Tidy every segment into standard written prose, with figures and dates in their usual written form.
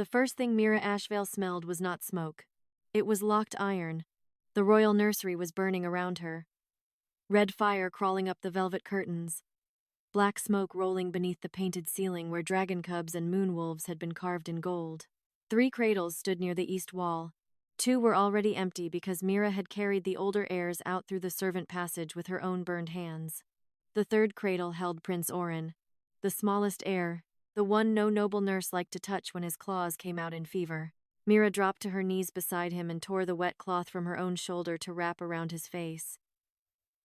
The first thing Mira Ashvale smelled was not smoke. It was locked iron. The royal nursery was burning around her. Red fire crawling up the velvet curtains. Black smoke rolling beneath the painted ceiling where dragon cubs and moon wolves had been carved in gold. 3 cradles stood near the east wall. 2 were already empty because Mira had carried the older heirs out through the servant passage with her own burned hands. The 3rd cradle held Prince Oryn, the smallest heir, the one no noble nurse liked to touch when his claws came out in fever. Mira dropped to her knees beside him and tore the wet cloth from her own shoulder to wrap around his face.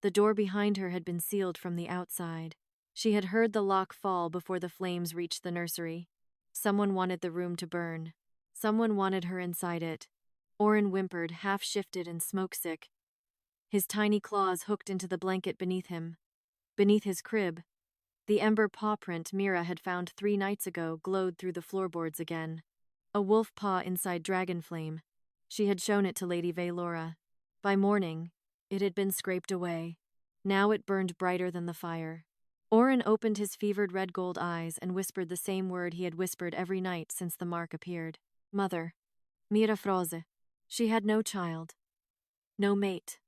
The door behind her had been sealed from the outside. She had heard the lock fall before the flames reached the nursery. Someone wanted the room to burn. Someone wanted her inside it. Oryn whimpered, half-shifted and smoke-sick. His tiny claws hooked into the blanket beneath him. Beneath his crib, the ember paw print Mira had found 3 nights ago glowed through the floorboards again. A wolf paw inside dragon flame. She had shown it to Lady Veyrmark. By morning, it had been scraped away. Now it burned brighter than the fire. Oryn opened his fevered red-gold eyes and whispered the same word he had whispered every night since the mark appeared. Mother. Mira Ashvale. She had no child. No mate.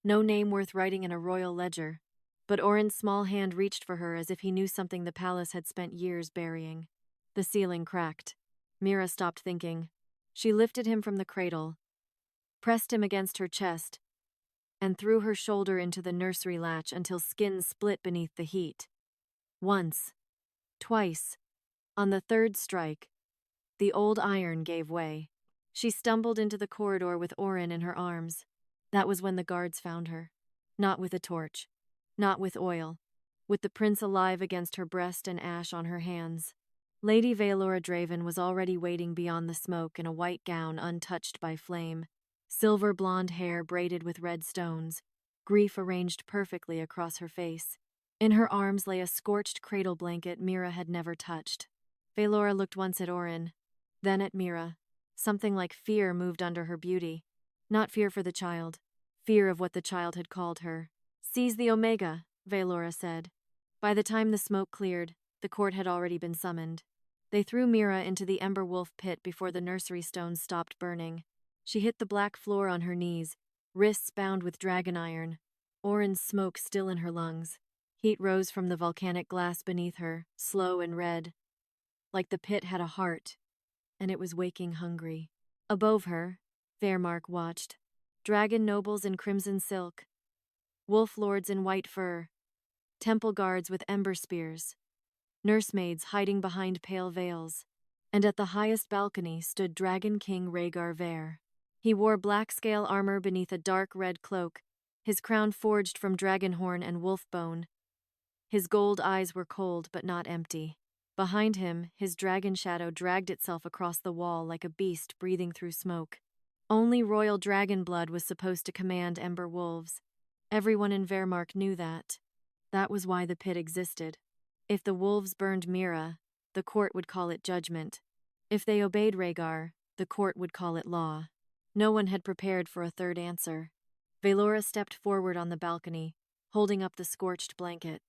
No name worth writing in a royal ledger. But Oryn's small hand reached for her as if he knew something the palace had spent years burying. The ceiling cracked. Mira stopped thinking. She lifted him from the cradle, pressed him against her chest, and threw her shoulder into the nursery latch until skin split beneath the heat. Once. Twice. On the 3rd strike, the old iron gave way. She stumbled into the corridor with Oryn in her arms. That was when the guards found her. Not with a torch. Not with oil. With the prince alive against her breast and ash on her hands. Lady Veyrmark Draven was already waiting beyond the smoke in a white gown untouched by flame. Silver blonde hair braided with red stones. Grief arranged perfectly across her face. In her arms lay a scorched cradle blanket Mira had never touched. Veyrmark looked once at Oryn, then at Mira. Something like fear moved under her beauty. Not fear for the child. Fear of what the child had called her. "Seize the Omega," Veyrmark said. By the time the smoke cleared, the court had already been summoned. They threw Mira into the Ember Wolf pit before the nursery stones stopped burning. She hit the black floor on her knees, wrists bound with dragon iron, Oryn's smoke still in her lungs. Heat rose from the volcanic glass beneath her, slow and red. Like the pit had a heart, and it was waking hungry. Above her, Veyrmark watched. Dragon nobles in crimson silk. Wolf lords in white fur. Temple guards with ember spears. Nursemaids hiding behind pale veils. And at the highest balcony stood Dragon King Rhaegar Vayr. He wore black scale armor beneath a dark red cloak, his crown forged from dragon horn and wolf bone. His gold eyes were cold but not empty. Behind him, his dragon shadow dragged itself across the wall like a beast breathing through smoke. Only royal dragon blood was supposed to command ember wolves. Everyone in Veyrmark knew that. That was why the pit existed. If the wolves burned Mira, the court would call it judgment. If they obeyed Rhaegar, the court would call it law. No one had prepared for a third answer. Veyrmark stepped forward on the balcony, holding up the scorched blanket.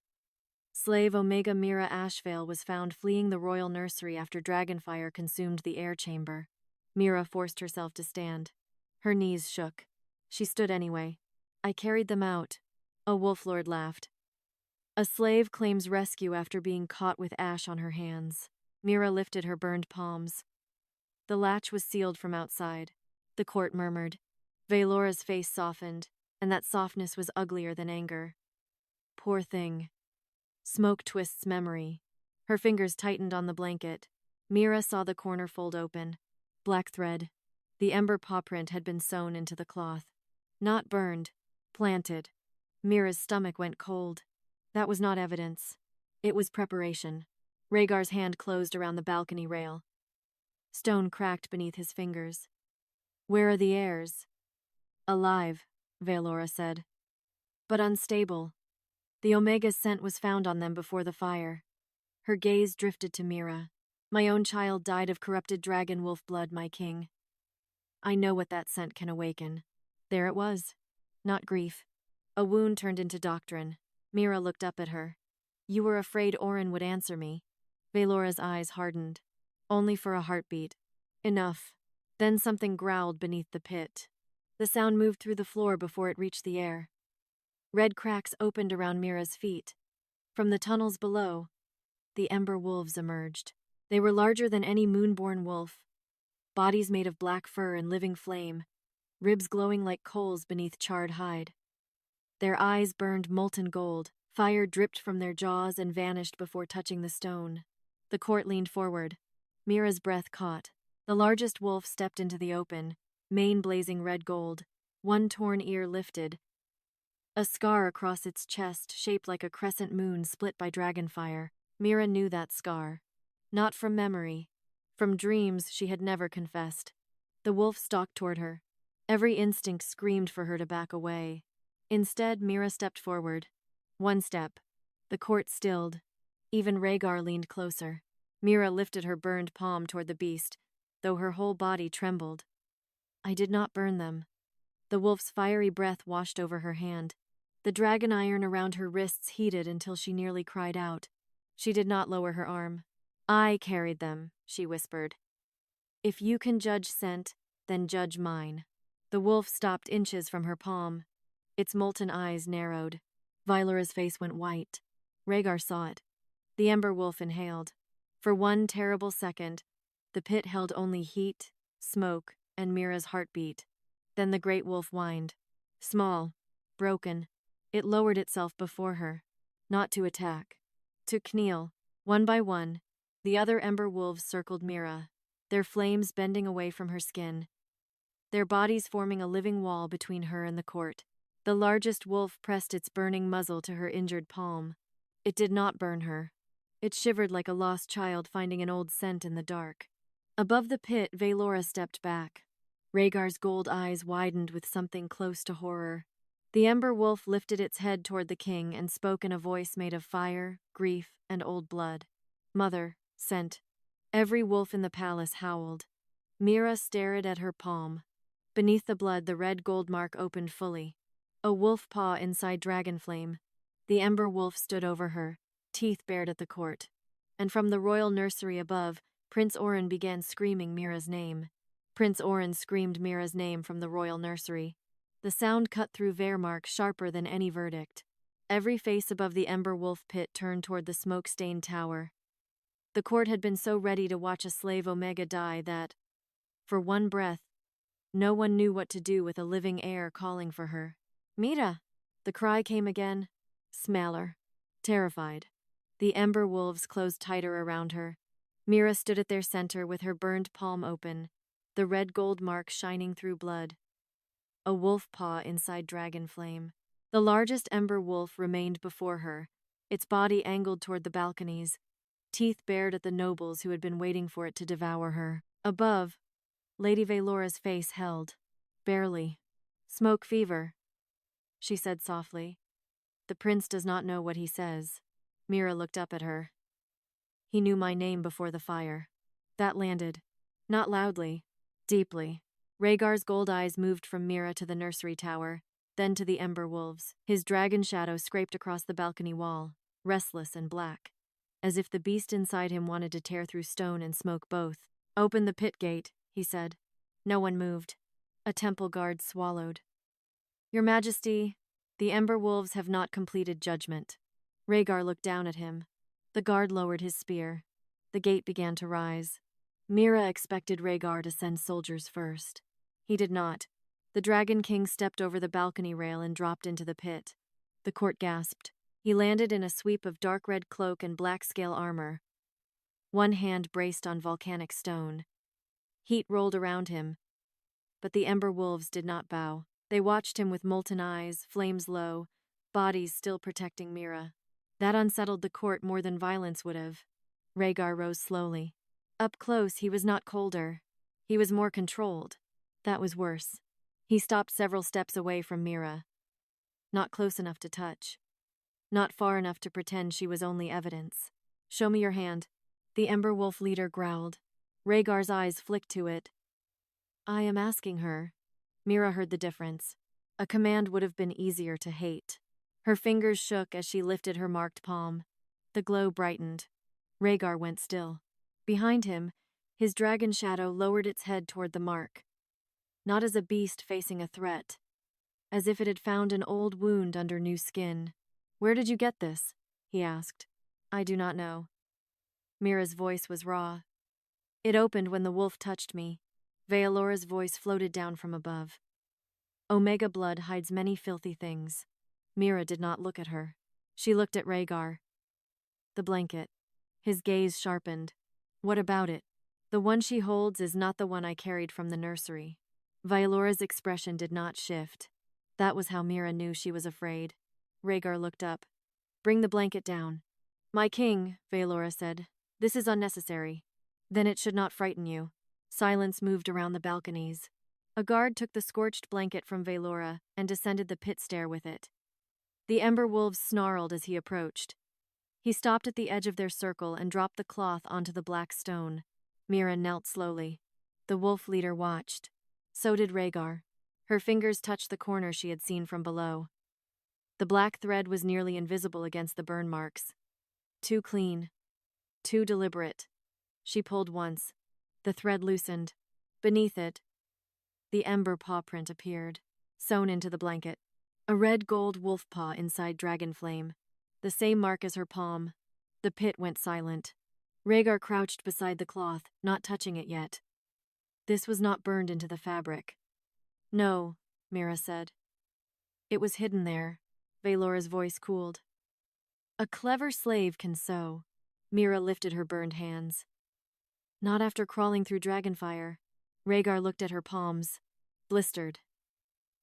Slave Omega Mira Ashvale was found fleeing the royal nursery after dragonfire consumed the air chamber. Mira forced herself to stand. Her knees shook. She stood anyway. "I carried them out," a wolf lord laughed. "A slave claims rescue after being caught with ash on her hands." Mira lifted her burned palms. The latch was sealed from outside. The court murmured. Veyrmark's face softened, and that softness was uglier than anger. Poor thing. Smoke twists memory. Her fingers tightened on the blanket. Mira saw the corner fold open. Black thread. The ember paw print had been sewn into the cloth. Not burned. Planted. Mira's stomach went cold. That was not evidence. It was preparation. Rhaegar's hand closed around the balcony rail. Stone cracked beneath his fingers. "Where are the heirs?" "Alive," Veyrmark said. "But unstable. The Omega's scent was found on them before the fire." Her gaze drifted to Mira. "My own child died of corrupted dragon wolf blood, my king. I know what that scent can awaken." There it was. Not grief. A wound turned into doctrine. Mira looked up at her. "You were afraid Oryn would answer me." Veyrmark's eyes hardened. "Only for a heartbeat. Enough. Then something growled beneath the pit. The sound moved through the floor before it reached the air. Red cracks opened around Mira's feet. From the tunnels below, the Ember Wolves emerged. They were larger than any moonborn wolf, bodies made of black fur and living flame, ribs glowing like coals beneath charred hide. Their eyes burned molten gold, fire dripped from their jaws and vanished before touching the stone. The court leaned forward. Mira's breath caught. The largest wolf stepped into the open, mane blazing red gold, one torn ear lifted. A scar across its chest, shaped like a crescent moon split by dragonfire. Mira knew that scar. Not from memory. From dreams she had never confessed. The wolf stalked toward her. Every instinct screamed for her to back away. Instead, Mira stepped forward. One step. The court stilled. Even Rhaegar leaned closer. Mira lifted her burned palm toward the beast, though her whole body trembled. I did not burn them. The wolf's fiery breath washed over her hand. The dragon iron around her wrists heated until she nearly cried out. She did not lower her arm. I carried them, she whispered. If you can judge scent, then judge mine. The wolf stopped inches from her palm. Its molten eyes narrowed. Vylora's face went white. Rhaegar saw it. The Ember Wolf inhaled. For one terrible second, the pit held only heat, smoke, and Mira's heartbeat. Then the great wolf whined. Small, broken, it lowered itself before her, not to attack. To kneel. One by one, the other Ember Wolves circled Mira, their flames bending away from her skin, their bodies forming a living wall between her and the court. The largest wolf pressed its burning muzzle to her injured palm. It did not burn her. It shivered like a lost child finding an old scent in the dark. Above the pit, Vaylora stepped back. Rhaegar's gold eyes widened with something close to horror. The Ember Wolf lifted its head toward the king and spoke in a voice made of fire, grief, and old blood. Mother, scent. Every wolf in the palace howled. Mira stared at her palm. Beneath the blood, the red gold mark opened fully. A wolf paw inside dragonflame. The Ember Wolf stood over her, teeth bared at the court. And from the royal nursery above, Prince Oryn began screaming Mira's name. Prince Oryn screamed Mira's name from the royal nursery. The sound cut through Veyrmark sharper than any verdict. Every face above the Ember Wolf pit turned toward the smoke-stained tower. The court had been so ready to watch a slave Omega die that, for one breath, no one knew what to do with a living heir calling for her. Mira! The cry came again, smaller, terrified. The Ember Wolves closed tighter around her. Mira stood at their center with her burned palm open, the red gold mark shining through blood. A wolf paw inside dragon flame. The largest Ember Wolf remained before her, its body angled toward the balconies, teeth bared at the nobles who had been waiting for it to devour her. Above, Lady Vaylora's face held. Barely. Smoke fever, she said softly. The prince does not know what he says. Mira looked up at her. He knew my name before the fire. That landed. Not loudly, deeply. Rhaegar's gold eyes moved from Mira to the nursery tower, then to the Ember Wolves. His dragon shadow scraped across the balcony wall, restless and black, as if the beast inside him wanted to tear through stone and smoke both. Open the pit gate, he said. No one moved. A temple guard swallowed. Your Majesty, the Ember Wolves have not completed judgment. Rhaegar looked down at him. The guard lowered his spear. The gate began to rise. Mira expected Rhaegar to send soldiers first. He did not. The Dragon King stepped over the balcony rail and dropped into the pit. The court gasped. He landed in a sweep of dark red cloak and black scale armor. One hand braced on volcanic stone. Heat rolled around him. But the Ember Wolves did not bow. They watched him with molten eyes, flames low, bodies still protecting Mira. That unsettled the court more than violence would have. Rhaegar rose slowly. Up close, he was not colder. He was more controlled. That was worse. He stopped several steps away from Mira. Not close enough to touch. Not far enough to pretend she was only evidence. Show me your hand. The Ember Wolf leader growled. Rhaegar's eyes flicked to it. I am asking her. Mira heard the difference. A command would have been easier to hate. Her fingers shook as she lifted her marked palm. The glow brightened. Rhaegar went still. Behind him, His dragon shadow lowered its head toward the mark, not as a beast facing a threat, as if it had found an old wound under new skin. "Where did you get this?" he asked. "I do not know." Mira's voice was raw. "It opened when the wolf touched me." Veyllora's voice floated down from above. "Omega blood hides many filthy things." Mira did not look at her. She looked at Rhaegar. The blanket. His gaze sharpened. "What about it?" "The one she holds is not the one I carried from the nursery." Veyllora's expression did not shift. That was how Mira knew she was afraid. Rhaegar looked up. "Bring the blanket down." "My king," Veylora said, "this is unnecessary." "Then it should not frighten you." Silence moved around the balconies. A guard took the scorched blanket from Veylora and descended the pit stair with it. The Ember Wolves snarled as he approached. He stopped at the edge of their circle and dropped the cloth onto the black stone. Mira knelt slowly. The wolf leader watched. So did Rhaegar. Her fingers touched the corner she had seen from below. The black thread was nearly invisible against the burn marks. Too clean. Too deliberate. She pulled once. The thread loosened. Beneath it, the ember paw print appeared, sewn into the blanket. A red gold wolf paw inside dragon flame. The same mark as her palm. The pit went silent. Rhaegar crouched beside the cloth, not touching it yet. This was not burned into the fabric. "No," Mira said. "It was hidden there." Veylora's voice cooled. "A clever slave can sew." Mira lifted her burned hands. "Not after crawling through dragonfire." Rhaegar looked at her palms. Blistered.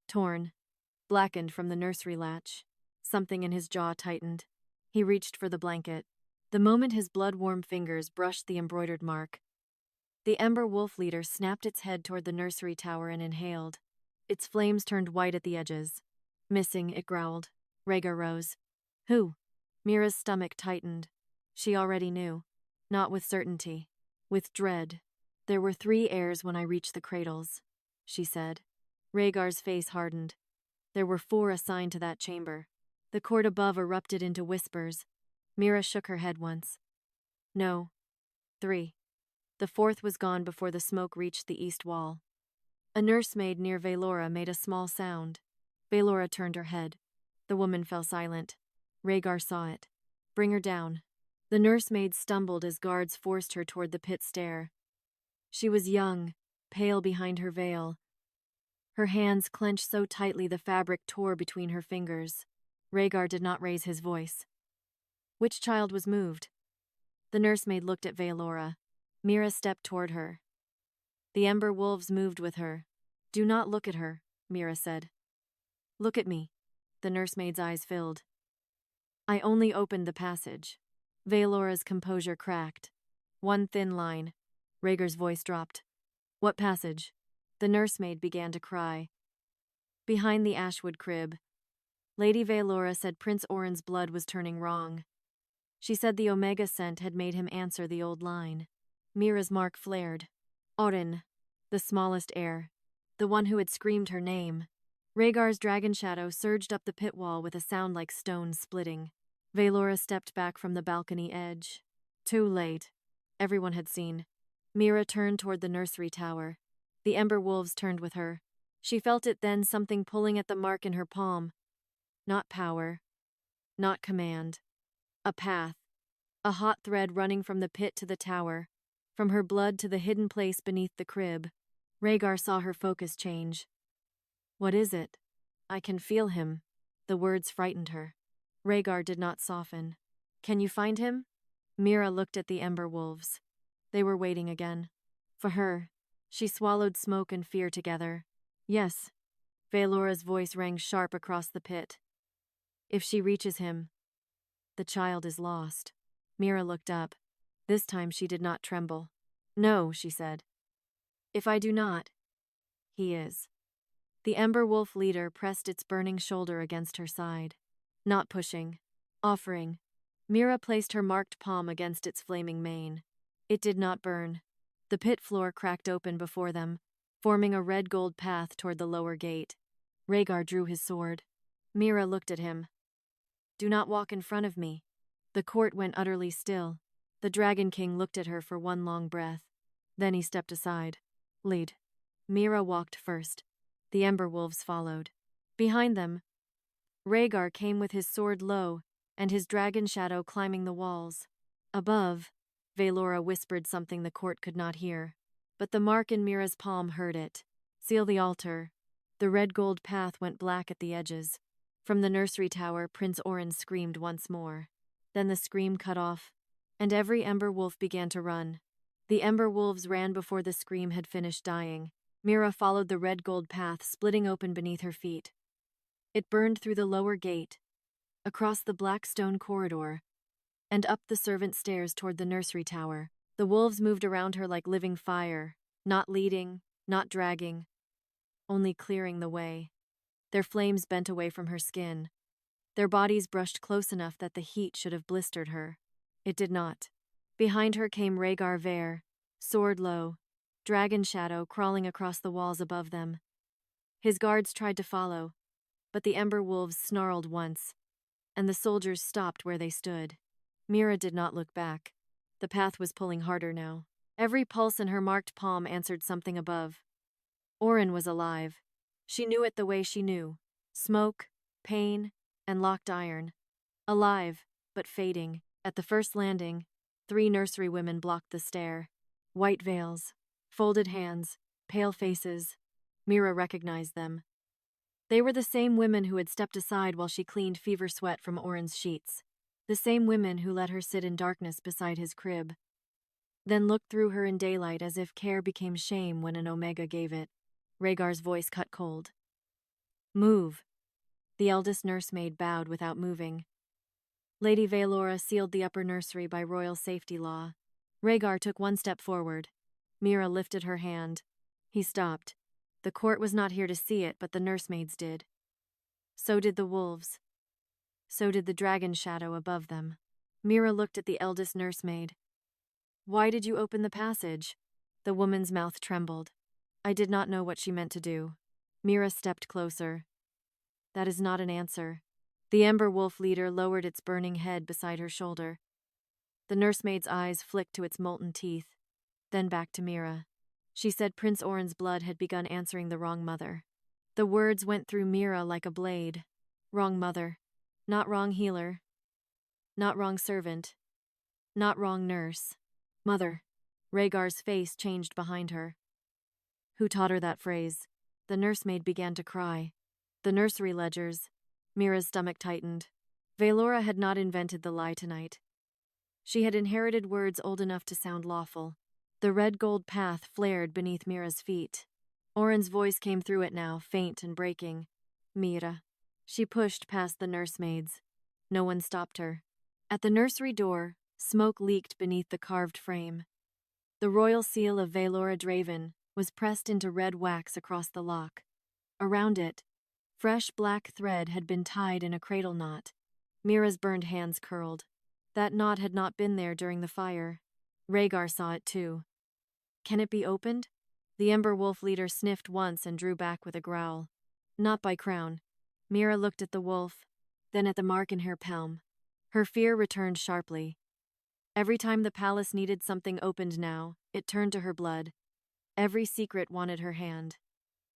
Torn. Blackened from the nursery latch. Something in his jaw tightened. He reached for the blanket. The moment his blood-warm fingers brushed the embroidered mark, the Ember Wolf leader snapped its head toward the nursery tower and inhaled. Its flames turned white at the edges. "Missing," it growled. Rhaegar rose. "Who?" Mira's stomach tightened. She already knew. Not with certainty. With dread. "There were 3 heirs when I reached the cradles," she said. Rhaegar's face hardened. "There were 4 assigned to that chamber." The court above erupted into whispers. Mira shook her head once. "No. 3. The 4th was gone before the smoke reached the east wall." A nursemaid near Veylora made a small sound. Veylora turned her head. The woman fell silent. Rhaegar saw it. "Bring her down." The nursemaid stumbled as guards forced her toward the pit stair. She was young, pale behind her veil. Her hands clenched so tightly the fabric tore between her fingers. Rhaegar did not raise his voice. "Which child was moved?" The nursemaid looked at Veylora. Mira stepped toward her. "The Ember Wolves moved with her." "Do not look at her," Mira said. "Look at me." The nursemaid's eyes filled. "I only opened the passage." Veylora's composure cracked. One thin line. Rhaegar's voice dropped. "What passage?" The nursemaid began to cry. "Behind the ashwood crib." Lady Veylora said Prince Oryn's blood was turning wrong. She said the Omega scent had made him answer the old line. Mira's mark flared. Oryn, the smallest heir. The one who had screamed her name. Rhaegar's dragon shadow surged up the pit wall with a sound like stones splitting. Veylora stepped back from the balcony edge. Too late. Everyone had seen. Mira turned toward the nursery tower. The Ember Wolves turned with her. She felt it then, something pulling at the mark in her palm. Not power. Not command. A path. A hot thread running from the pit to the tower. From her blood to the hidden place beneath the crib. Rhaegar saw her focus change. "What is it?" "I can feel him." The words frightened her. Rhaegar did not soften. "Can you find him?" Mira looked at the Ember Wolves. They were waiting again. For her. She swallowed smoke and fear together. "Yes." Veylora's voice rang sharp across the pit. "If she reaches him, the child is lost." Mira looked up. This time she did not tremble. "No," she said. "If I do not, he is." The Ember Wolf leader pressed its burning shoulder against her side. Not pushing. Offering. Mira placed her marked palm against its flaming mane. It did not burn. The pit floor cracked open before them, forming a red-gold path toward the lower gate. Rhaegar drew his sword. Mira looked at him. "Do not walk in front of me." The court went utterly still. The Dragon King looked at her for one long breath. Then he stepped aside. Lead. Mira walked first. The Ember Wolves followed. Behind them, Rhaegar came with his sword low and his dragon shadow climbing the walls. Above, Vaylora whispered something the court could not hear, but the mark in Mira's palm heard it. Seal the altar. The red gold path went black at the edges. From the nursery tower, Prince Oryn screamed once more. Then the scream cut off, and every Ember Wolf began to run. The Ember Wolves ran before the scream had finished dying. Mira followed the red gold path, splitting open beneath her feet. It burned through the lower gate, across the black stone corridor, and up the servant stairs toward the nursery tower. The wolves moved around her like living fire, not leading, not dragging, only clearing the way. Their flames bent away from her skin. Their bodies brushed close enough that the heat should have blistered her. It did not. Behind her came Rhaegar Vayr, sword low, dragon shadow crawling across the walls above them. His guards tried to follow, but the Ember Wolves snarled once, and the soldiers stopped where they stood. Mira did not look back. The path was pulling harder now. Every pulse in her marked palm answered something above. Oryn was alive. She knew it the way she knew. Smoke, pain, and locked iron. Alive, but fading. At the first landing, 3 nursery women blocked the stair. White veils, folded hands, pale faces. Mira recognized them. They were the same women who had stepped aside while she cleaned fever sweat from Oryn's sheets. The same women who let her sit in darkness beside his crib, then looked through her in daylight as if care became shame when an Omega gave it. Rhaegar's voice cut cold. Move. The eldest nursemaid bowed without moving. Lady Vaylora sealed the upper nursery by royal safety law. Rhaegar took 1 step forward. Mira lifted her hand. He stopped. The court was not here to see it, but the nursemaids did. So did the wolves. So did the dragon shadow above them. Mira looked at the eldest nursemaid. Why did you open the passage? The woman's mouth trembled. I did not know what she meant to do. Mira stepped closer. That is not an answer. The Ember Wolf leader lowered its burning head beside her shoulder. The nursemaid's eyes flicked to its molten teeth, then back to Mira. She said Prince Oryn's blood had begun answering the wrong mother. The words went through Mira like a blade. Wrong mother. Not wrong healer. Not wrong servant. Not wrong nurse. Mother. Rhaegar's face changed behind her. Who taught her that phrase? The nursemaid began to cry. The nursery ledgers. Mira's stomach tightened. Vaylora had not invented the lie tonight. She had inherited words old enough to sound lawful. The red gold path flared beneath Mira's feet. Oryn's voice came through it now, faint and breaking. Mira. She pushed past the nursemaids. No one stopped her. At the nursery door, smoke leaked beneath the carved frame. The royal seal of Vaylora Draven was pressed into red wax across the lock. Around it, fresh black thread had been tied in a cradle knot. Mira's burned hands curled. That knot had not been there during the fire. Rhaegar saw it too. Can it be opened? The Ember Wolf leader sniffed once and drew back with a growl. Not by crown. Mira looked at the wolf, then at the mark in her palm. Her fear returned sharply. Every time the palace needed something opened now, it turned to her blood. Every secret wanted her hand.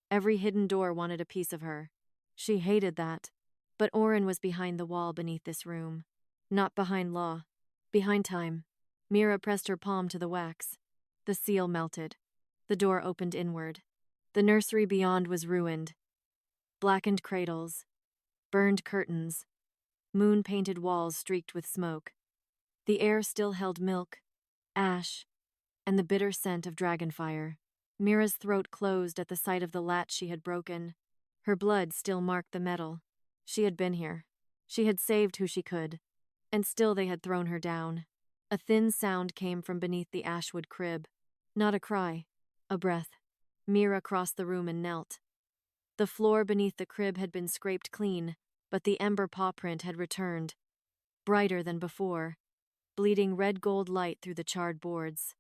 Every hidden door wanted a piece of her. She hated that. But Oryn was behind the wall beneath this room. Not behind law. Behind time. Mira pressed her palm to the wax. The seal melted. The door opened inward. The nursery beyond was ruined. Blackened cradles. Burned curtains. Moon-painted walls streaked with smoke. The air still held milk, ash, and the bitter scent of dragonfire. Mira's throat closed at the sight of the latch she had broken. Her blood still marked the metal. She had been here. She had saved who she could. And still they had thrown her down. A thin sound came from beneath the ashwood crib. Not a cry, a breath. Mira crossed the room and knelt. The floor beneath the crib had been scraped clean, but the ember paw print had returned, brighter than before, bleeding red gold light through the charred boards.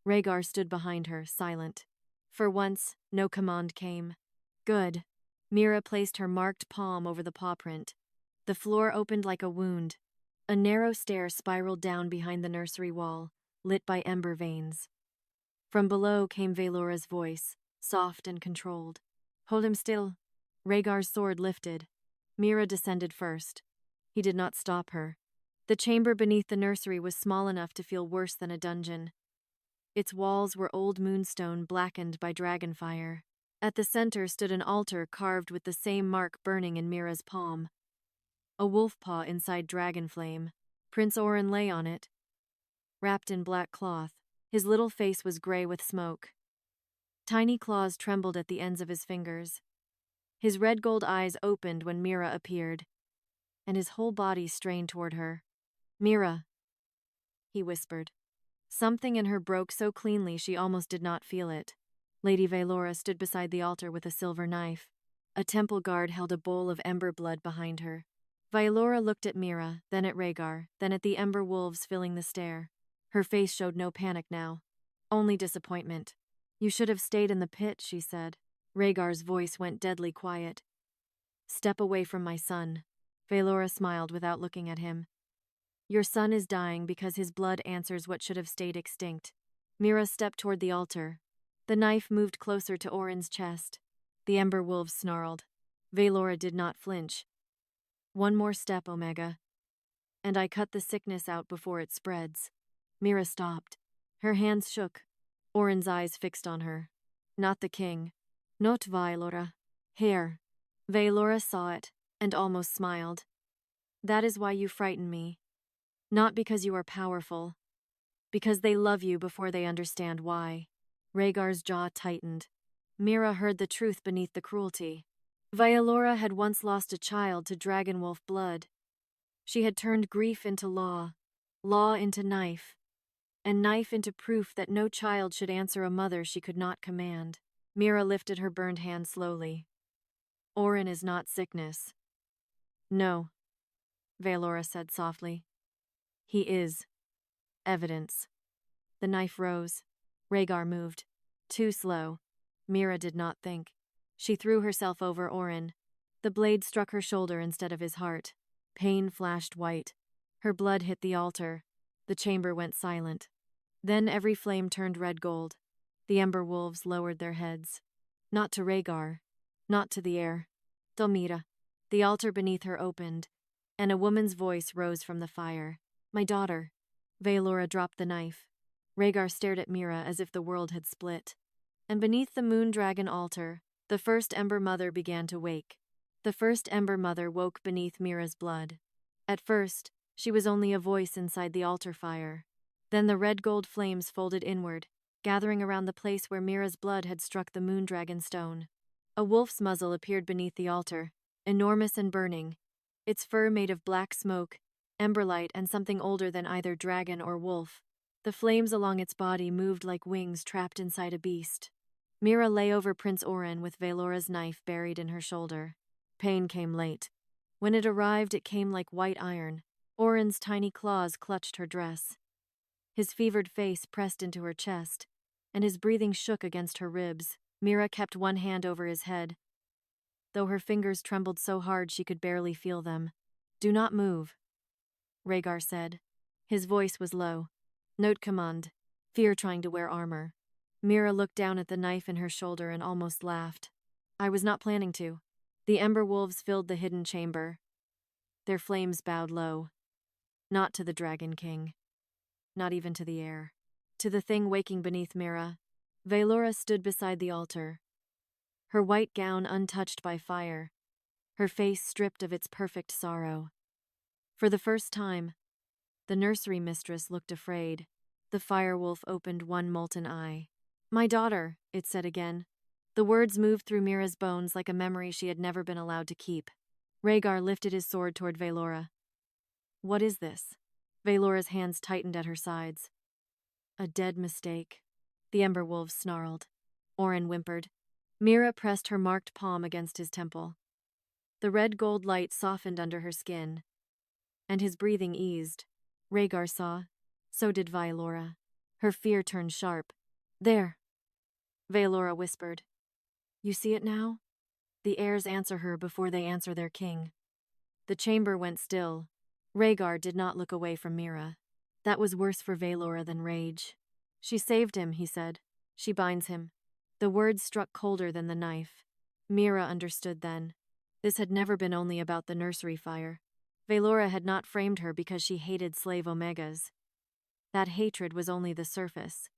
Rhaegar stood behind her, silent. For once, no command came. Good. Mira placed her marked palm over the paw print. The floor opened like a wound. A narrow stair spiraled down behind the nursery wall, lit by ember veins. From below came Veylora's voice, soft and controlled. Hold him still. Rhaegar's sword lifted. Mira descended first. He did not stop her. The chamber beneath the nursery was small enough to feel worse than a dungeon. Its walls were old moonstone blackened by dragonfire. At the center stood an altar carved with the same mark burning in Mira's palm. A wolf paw inside dragon flame. Prince Oryn lay on it, wrapped in black cloth. His little face was gray with smoke. Tiny claws trembled at the ends of his fingers. His red gold eyes opened when Mira appeared, and his whole body strained toward her. Mira, he whispered. Something in her broke so cleanly she almost did not feel it. Lady Veylora stood beside the altar with a silver knife. A temple guard held a bowl of ember blood behind her. Veylora looked at Mira, then at Rhaegar, then at the ember wolves filling the stair. Her face showed no panic now, only disappointment. You should have stayed in the pit, she said. Rhaegar's voice went deadly quiet. Step away from my son. Veylora smiled without looking at him. Your son is dying because his blood answers what should have stayed extinct. Mira stepped toward the altar. The knife moved closer to Oryn's chest. The ember wolves snarled. Veylora did not flinch. One more step, Omega, and I cut the sickness out before it spreads. Mira stopped. Her hands shook. Oryn's eyes fixed on her. Not the king. Not Veylora. Here. Veylora saw it, and almost smiled. That is why you frighten me. Not because you are powerful. Because they love you before they understand why. Rhaegar's jaw tightened. Mira heard the truth beneath the cruelty. Veylora had once lost a child to dragonwolf blood. She had turned grief into law into knife, and knife into proof that no child should answer a mother she could not command. Mira lifted her burned hand slowly. Oryn is not sickness. No, Veylora said softly. He is. Evidence. The knife rose. Rhaegar moved. Too slow. Mira did not think. She threw herself over Oryn. The blade struck her shoulder instead of his heart. Pain flashed white. Her blood hit the altar. The chamber went silent. Then every flame turned red gold. The ember wolves lowered their heads. Not to Rhaegar. Not to the air. To Mira. The altar beneath her opened, and a woman's voice rose from the fire. My daughter. Veylora dropped the knife. Rhaegar stared at Mira as if the world had split. And beneath the moon dragon altar, the First Ember Mother began to wake. The First Ember Mother woke beneath Mira's blood. At first, she was only a voice inside the altar fire. Then the red gold flames folded inward, gathering around the place where Mira's blood had struck the moondragon stone. A wolf's muzzle appeared beneath the altar, enormous and burning, its fur made of black smoke, emberlight, and something older than either dragon or wolf. The flames along its body moved like wings trapped inside a beast. Mira lay over Prince Oryn with Veylora's knife buried in her shoulder. Pain came late. When it arrived, it came like white iron. Oryn's tiny claws clutched her dress. His fevered face pressed into her chest, and his breathing shook against her ribs. Mira kept one hand over his head, though her fingers trembled so hard she could barely feel them. Do not move, Rhaegar said. His voice was low. Note command. Fear trying to wear armor. Mira looked down at the knife in her shoulder and almost laughed. I was not planning to. The ember wolves filled the hidden chamber. Their flames bowed low. Not to the Dragon King. Not even to the air. To the thing waking beneath Mira. Veylora stood beside the altar, her white gown untouched by fire, her face stripped of its perfect sorrow. For the first time, the nursery mistress looked afraid. The firewolf opened one molten eye. My daughter, it said again. The words moved through Mira's bones like a memory she had never been allowed to keep. Rhaegar lifted his sword toward Veylora. What is this? Veylora's hands tightened at her sides. A dead mistake. The ember wolves snarled. Oryn whimpered. Mira pressed her marked palm against his temple. The red gold light softened under her skin, and his breathing eased. Rhaegar saw. So did Veylora. Her fear turned sharp. There, Veylora whispered. You see it now? The heirs answer her before they answer their king. The chamber went still. Rhaegar did not look away from Mira. That was worse for Veylora than rage. She saved him, he said. She binds him. The words struck colder than the knife. Mira understood then. This had never been only about the nursery fire. Veylora had not framed her because she hated slave Omegas. That hatred was only the surface.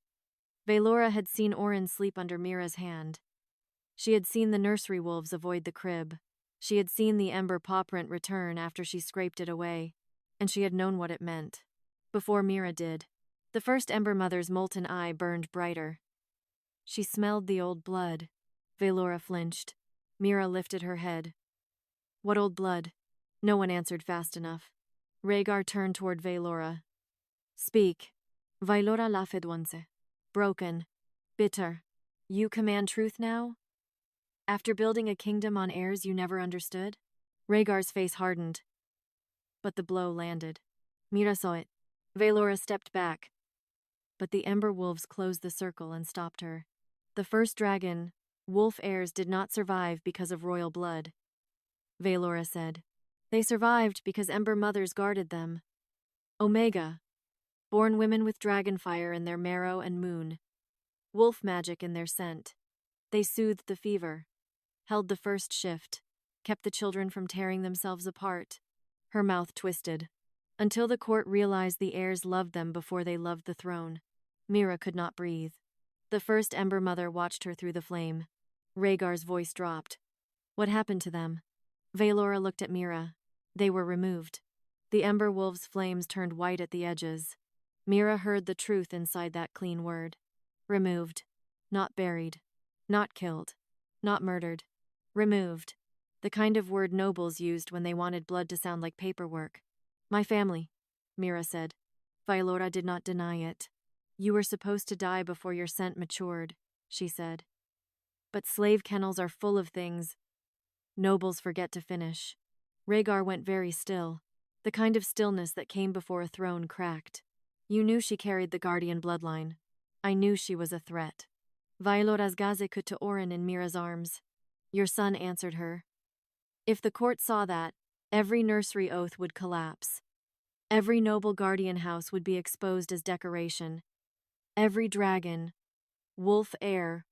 Veylora had seen Oryn sleep under Mira's hand. She had seen the nursery wolves avoid the crib. She had seen the ember paw print return after she scraped it away, and she had known what it meant. Before Mira did. The First Ember Mother's molten eye burned brighter. She smelled the old blood. Veylora flinched. Mira lifted her head. What old blood? No one answered fast enough. Rhaegar turned toward Veylora. Speak. Veylora laughed once. Broken. Bitter. You command truth now? After building a kingdom on heirs you never understood? Rhaegar's face hardened. But the blow landed. Mira saw it. Veylora stepped back. But the Ember Wolves closed the circle and stopped her. The first dragon, wolf heirs, did not survive because of royal blood. Veylora said. They survived because Ember Mothers guarded them. Omega. Born women with dragonfire in their marrow and moon. Wolf magic in their scent. They soothed the fever. Held the first shift. Kept the children from tearing themselves apart. Her mouth twisted. Until the court realized the heirs loved them before they loved the throne. Mira could not breathe. The First Ember Mother watched her through the flame. Rhaegar's voice dropped. What happened to them? Veylora looked at Mira. They were removed. The Ember Wolf's flames turned white at the edges. Mira heard the truth inside that clean word. Removed. Not buried. Not killed. Not murdered. Removed. The kind of word nobles used when they wanted blood to sound like paperwork. My family, Mira said. Veylora did not deny it. You were supposed to die before your scent matured, she said. But slave kennels are full of things. Nobles forget to finish. Rhaegar went very still. The kind of stillness that came before a throne cracked. You knew she carried the guardian bloodline. I knew she was a threat. Veylora's gaze cut to Oryn in Mira's arms. Your son answered her. If the court saw that, every nursery oath would collapse. Every noble guardian house would be exposed as decoration. Every dragon, wolf heir,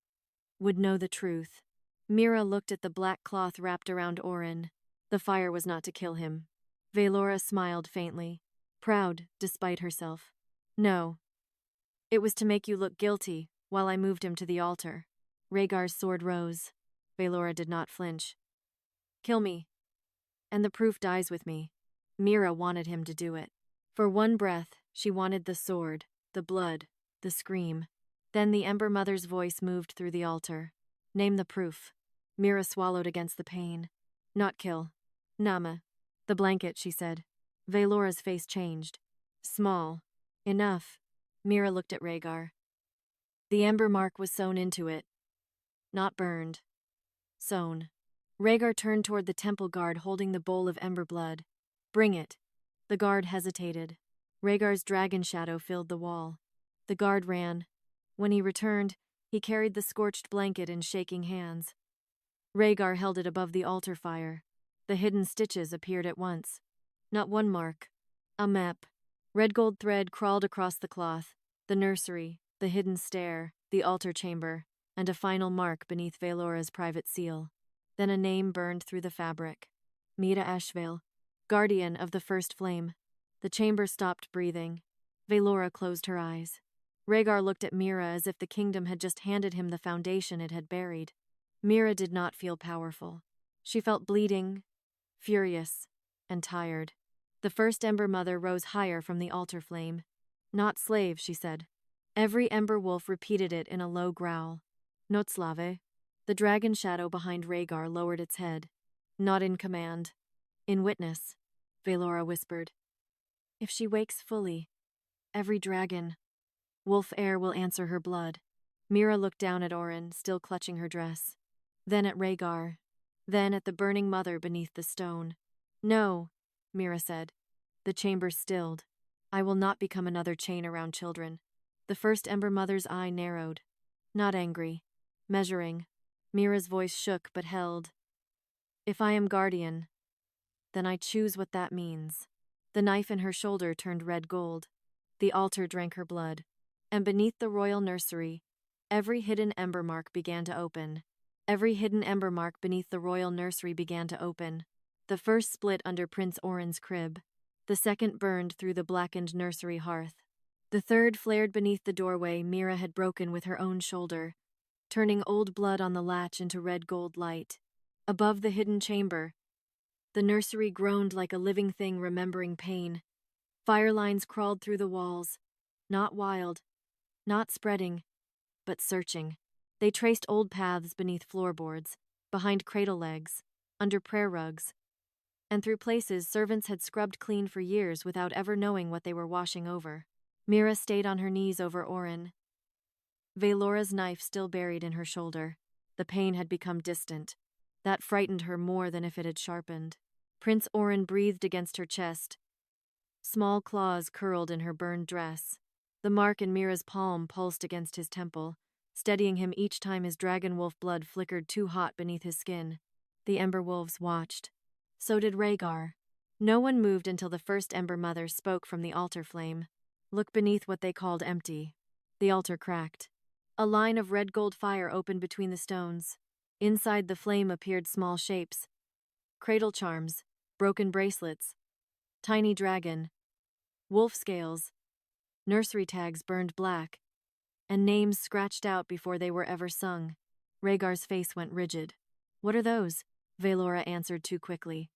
would know the truth. Mira looked at the black cloth wrapped around Oryn. The fire was not to kill him. Veylora smiled faintly, proud despite herself. No. It was to make you look guilty while I moved him to the altar. Rhaegar's sword rose. Veylora did not flinch. Kill me. And the proof dies with me. Mira wanted him to do it. For one breath, she wanted the sword, the blood, the scream. Then the Ember Mother's voice moved through the altar. Name the proof. Mira swallowed against the pain. Not kill. Nama. The blanket, she said. Veylora's face changed. Small. Enough. Mira looked at Rhaegar. The ember mark was sewn into it. Not burned. Sewn. Rhaegar turned toward the temple guard holding the bowl of ember blood. Bring it. The guard hesitated. Rhaegar's dragon shadow filled the wall. The guard ran. When he returned, he carried the scorched blanket in shaking hands. Rhaegar held it above the altar fire. The hidden stitches appeared at once. Not one mark. A map. Red gold thread crawled across the cloth. The nursery, the hidden stair, the altar chamber, and a final mark beneath Veylora's private seal. Then a name burned through the fabric. Mira Ashvale, guardian of the first flame. The chamber stopped breathing. Veylora closed her eyes. Rhaegar looked at Mira as if the kingdom had just handed him the foundation it had buried. Mira did not feel powerful. She felt bleeding, furious, and tired. The First Ember Mother rose higher from the altar flame. Not slave, she said. Every Ember Wolf repeated it in a low growl. Not slave. The dragon shadow behind Rhaegar lowered its head. Not in command. In witness, Veylora whispered. If she wakes fully, every dragon, wolf heir will answer her blood. Mira looked down at Oryn, still clutching her dress. Then at Rhaegar. Then at the burning mother beneath the stone. No, Mira said. The chamber stilled. I will not become another chain around children. The First Ember Mother's eye narrowed. Not angry. Measuring. Mira's voice shook but held. If I am guardian, then I choose what that means. The knife in her shoulder turned red gold. The altar drank her blood. And beneath the royal nursery, Every hidden ember mark began to open. Every hidden ember mark beneath the royal nursery began to open. The first split under Prince Oryn's crib. The second burned through the blackened nursery hearth. The third flared beneath the doorway Mira had broken with her own shoulder, turning old blood on the latch into red gold light. Above the hidden chamber, the nursery groaned like a living thing remembering pain. Fire lines crawled through the walls, not wild, not spreading, but searching. They traced old paths beneath floorboards, behind cradle legs, under prayer rugs, and through places servants had scrubbed clean for years without ever knowing what they were washing over. Mira stayed on her knees over Oryn, Veylora's knife still buried in her shoulder. The pain had become distant. That frightened her more than if it had sharpened. Prince Oryn breathed against her chest. Small claws curled in her burned dress. The mark in Mira's palm pulsed against his temple, steadying him each time his dragon wolf blood flickered too hot beneath his skin. The Ember Wolves watched. So did Rhaegar. No one moved until the First Ember Mother spoke from the altar flame. Look beneath what they called empty. The altar cracked. A line of red gold fire opened between the stones. Inside the flame appeared small shapes. Cradle charms, broken bracelets, tiny dragon, wolf scales, nursery tags burned black, and names scratched out before they were ever sung. Rhaegar's face went rigid. What are those? Veylora answered too quickly.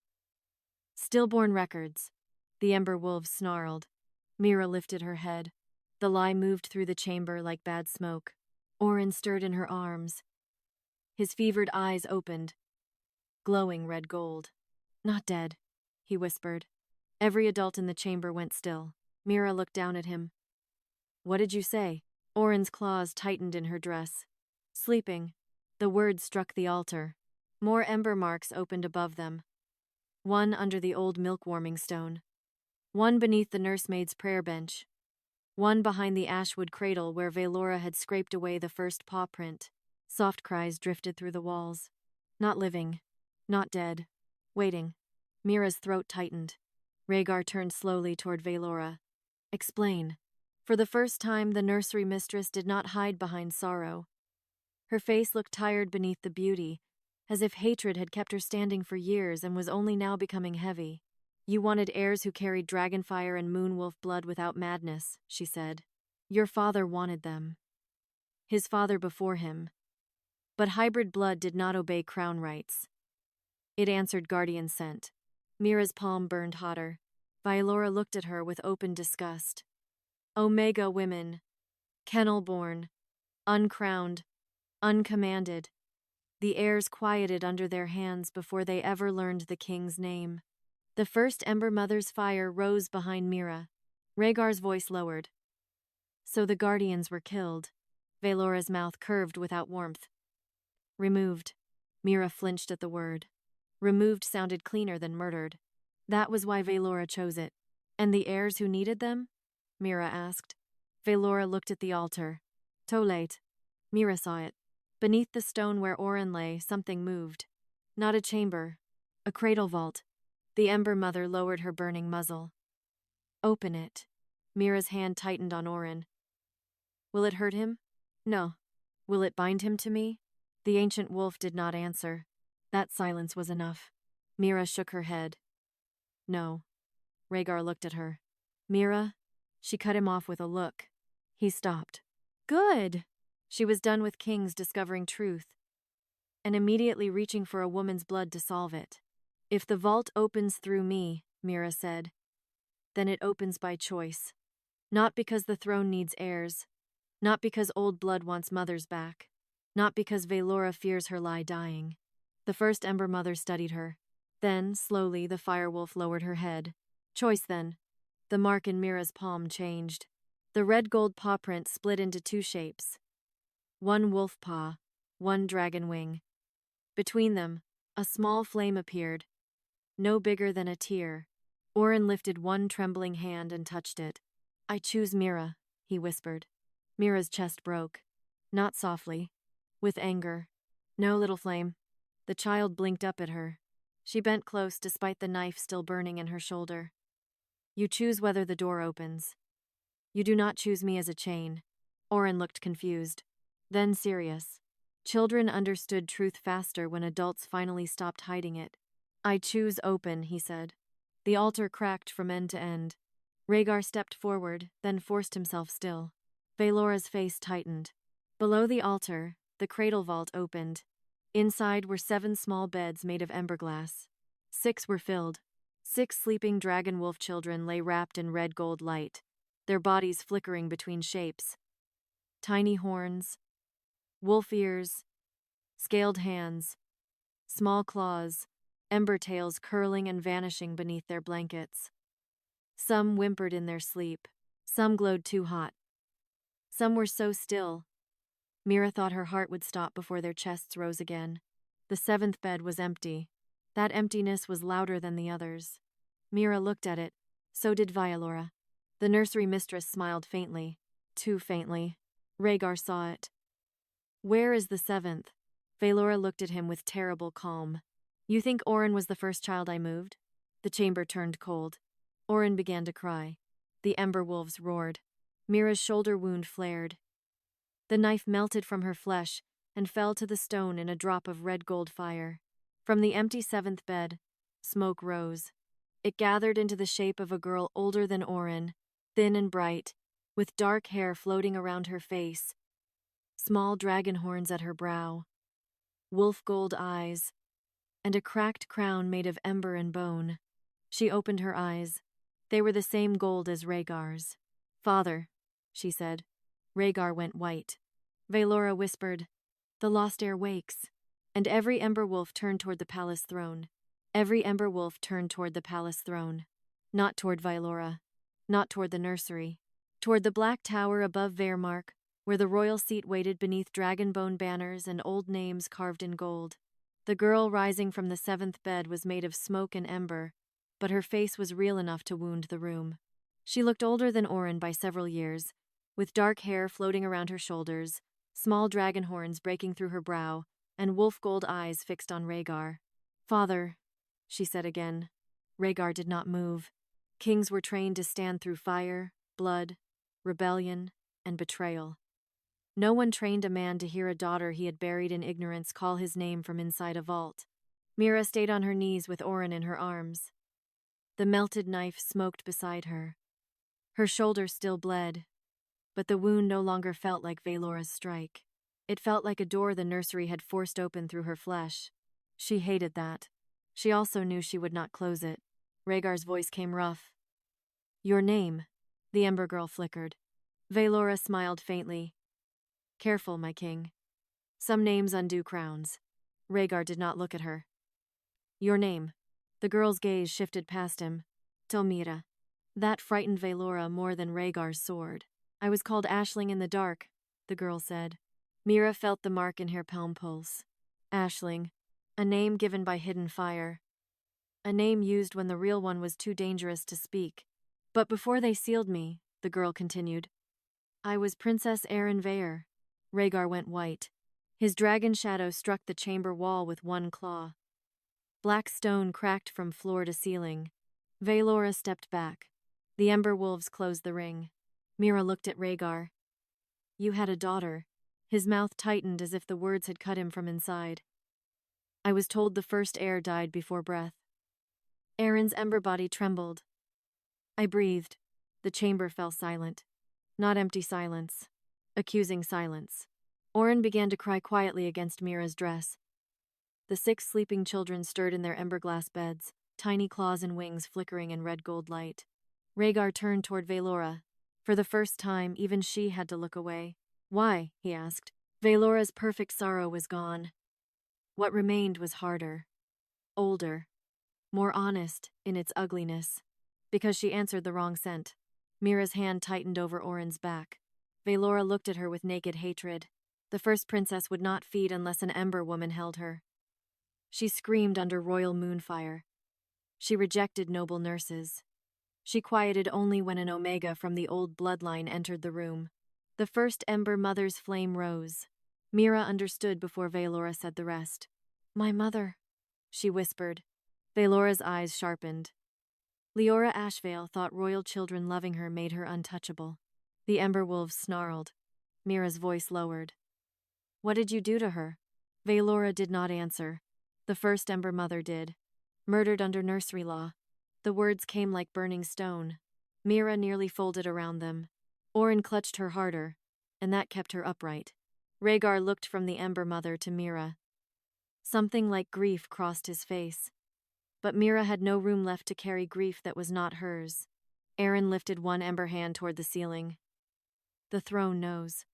Stillborn records. The Ember Wolves snarled. Mira lifted her head. The lie moved through the chamber like bad smoke. Oryn stirred in her arms. His fevered eyes opened, glowing red gold. Not dead, he whispered. Every adult in the chamber went still. Mira looked down at him. What did you say? Oryn's claws tightened in her dress. Sleeping. The words struck the altar. More ember marks opened above them. One under the old milk-warming stone. One beneath the nursemaid's prayer bench. One behind the ashwood cradle where Veylora had scraped away the first paw print. Soft cries drifted through the walls. Not living. Not dead. Waiting. Mira's throat tightened. Rhaegar turned slowly toward Veylora. Explain. For the first time, the nursery mistress did not hide behind sorrow. Her face looked tired beneath the beauty, as if hatred had kept her standing for years and was only now becoming heavy. You wanted heirs who carried dragonfire and moonwolf blood without madness, she said. Your father wanted them. His father before him. But hybrid blood did not obey crown rights. It answered guardian scent. Mira's palm burned hotter. Veylora looked at her with open disgust. Omega women. Kennel-born. Uncrowned. Uncommanded. The heirs quieted under their hands before they ever learned the king's name. The First Ember Mother's fire rose behind Mira. Rhaegar's voice lowered. So the guardians were killed. Veylora's mouth curved without warmth. Removed. Mira flinched at the word. Removed sounded cleaner than murdered. That was why Veylora chose it. And the heirs who needed them? Mira asked. Veylora looked at the altar. Too late. Mira saw it. Beneath the stone where Oryn lay, something moved. Not a chamber. A cradle vault. The Ember Mother lowered her burning muzzle. Open it. Mira's hand tightened on Oryn. Will it hurt him? No. Will it bind him to me? The ancient wolf did not answer. That silence was enough. Mira shook her head. No. Rhaegar looked at her. Mira? She cut him off with a look. He stopped. Good! She was done with kings discovering truth, and immediately reaching for a woman's blood to solve it. If the vault opens through me, Mira said, then it opens by choice. Not because the throne needs heirs. Not because old blood wants mothers back. Not because Veylora fears her lie dying. The First Ember Mother studied her. Then, slowly, the firewolf lowered her head. Choice, then. The mark in Mira's palm changed. The red gold paw print split into two shapes. One wolf paw, one dragon wing. Between them, a small flame appeared, no bigger than a tear. Oryn lifted one trembling hand and touched it. I choose Mira, he whispered. Mira's chest broke. Not softly. With anger. No, little flame. The child blinked up at her. She bent close despite the knife still burning in her shoulder. You choose whether the door opens. You do not choose me as a chain. Oryn looked confused. then serious. Children understood truth faster when adults finally stopped hiding it. I choose open, he said. The altar cracked from end to end. Rhaegar stepped forward, then forced himself still. Veylora's face tightened. Below the altar, the cradle vault opened. Inside were 7 small beds made of ember glass. 6 were filled. 6 sleeping dragon wolf children lay wrapped in red gold light, their bodies flickering between shapes. Tiny horns, wolf ears, scaled hands, small claws, ember tails curling and vanishing beneath their blankets. Some whimpered in their sleep, some glowed too hot. Some were so still, Mira thought her heart would stop before their chests rose again. The 7th bed was empty. That emptiness was louder than the others. Mira looked at it. So did Veylora. The nursery mistress smiled faintly. Too faintly. Rhaegar saw it. Where is the 7th? Veylora looked at him with terrible calm. You think Oryn was the first child I moved? The chamber turned cold. Oryn began to cry. The ember wolves roared. Mira's shoulder wound flared. The knife melted from her flesh and fell to the stone in a drop of red gold fire. From the empty 7th bed, smoke rose. It gathered into the shape of a girl older than Oryn, thin and bright, with dark hair floating around her face, small dragon horns at her brow, wolf gold eyes, and a cracked crown made of ember and bone. She opened her eyes. They were the same gold as Rhaegar's. Father, she said. Rhaegar went white. Veylora whispered, The lost heir wakes. And every ember wolf turned toward the palace throne. Every ember wolf turned toward the palace throne. Not toward Veylora. Not toward the nursery. Toward the black tower above Veyrmark, where the royal seat waited beneath dragonbone banners and old names carved in gold. The girl rising from the 7th bed was made of smoke and ember, but her face was real enough to wound the room. She looked older than Oryn by several years, with dark hair floating around her shoulders, small dragon horns breaking through her brow, and wolf gold eyes fixed on Rhaegar. Father, she said again. Rhaegar did not move. Kings were trained to stand through fire, blood, rebellion, and betrayal. No one trained a man to hear a daughter he had buried in ignorance call his name from inside a vault. Mira stayed on her knees with Oryn in her arms. The melted knife smoked beside her. Her shoulder still bled, but the wound no longer felt like Veylora's strike. It felt like a door the nursery had forced open through her flesh. She hated that. She also knew she would not close it. Rhaegar's voice came rough. Your name, the Ember girl flickered. Veylora smiled faintly. Careful, my king. Some names undo crowns. Rhaegar did not look at her. Your name. The girl's gaze shifted past him. Mira. That frightened Veylora more than Rhaegar's sword. I was called Aisling in the dark, the girl said. Mira felt the mark in her palm pulse. Aisling, a name given by hidden fire. A name used when the real one was too dangerous to speak. But before they sealed me, the girl continued, I was Princess Oryn Veyr. Rhaegar went white. His dragon shadow struck the chamber wall with one claw. Black stone cracked from floor to ceiling. Veylora stepped back. The ember wolves closed the ring. Mira looked at Rhaegar. You had a daughter. His mouth tightened as if the words had cut him from inside. I was told the first heir died before breath. Oryn's ember body trembled. I breathed. The chamber fell silent. Not empty silence. Accusing silence. Oryn began to cry quietly against Mira's dress. The 6 sleeping children stirred in their ember-glass beds, tiny claws and wings flickering in red gold light. Rhaegar turned toward Veylora. For the first time, even she had to look away. Why? He asked. Veylora's perfect sorrow was gone. What remained was harder. Older. More honest in its ugliness. Because she answered the wrong scent. Mira's hand tightened over Oryn's back. Veylora looked at her with naked hatred. The first princess would not feed unless an ember woman held her. She screamed under royal moonfire. She rejected noble nurses. She quieted only when an omega from the old bloodline entered the room. The First Ember Mother's flame rose. Mira understood before Veylora said the rest. My mother, she whispered. Veylora's eyes sharpened. Mira Ashvale thought royal children loving her made her untouchable. The Ember Wolves snarled. Mira's voice lowered. What did you do to her? Veylora did not answer. The First Ember Mother did. Murdered under nursery law. The words came like burning stone. Mira nearly folded around them. Oryn clutched her harder, and that kept her upright. Rhaegar looked from the Ember Mother to Mira. Something like grief crossed his face. But Mira had no room left to carry grief that was not hers. Arryn lifted one ember hand toward the ceiling. The throne knows.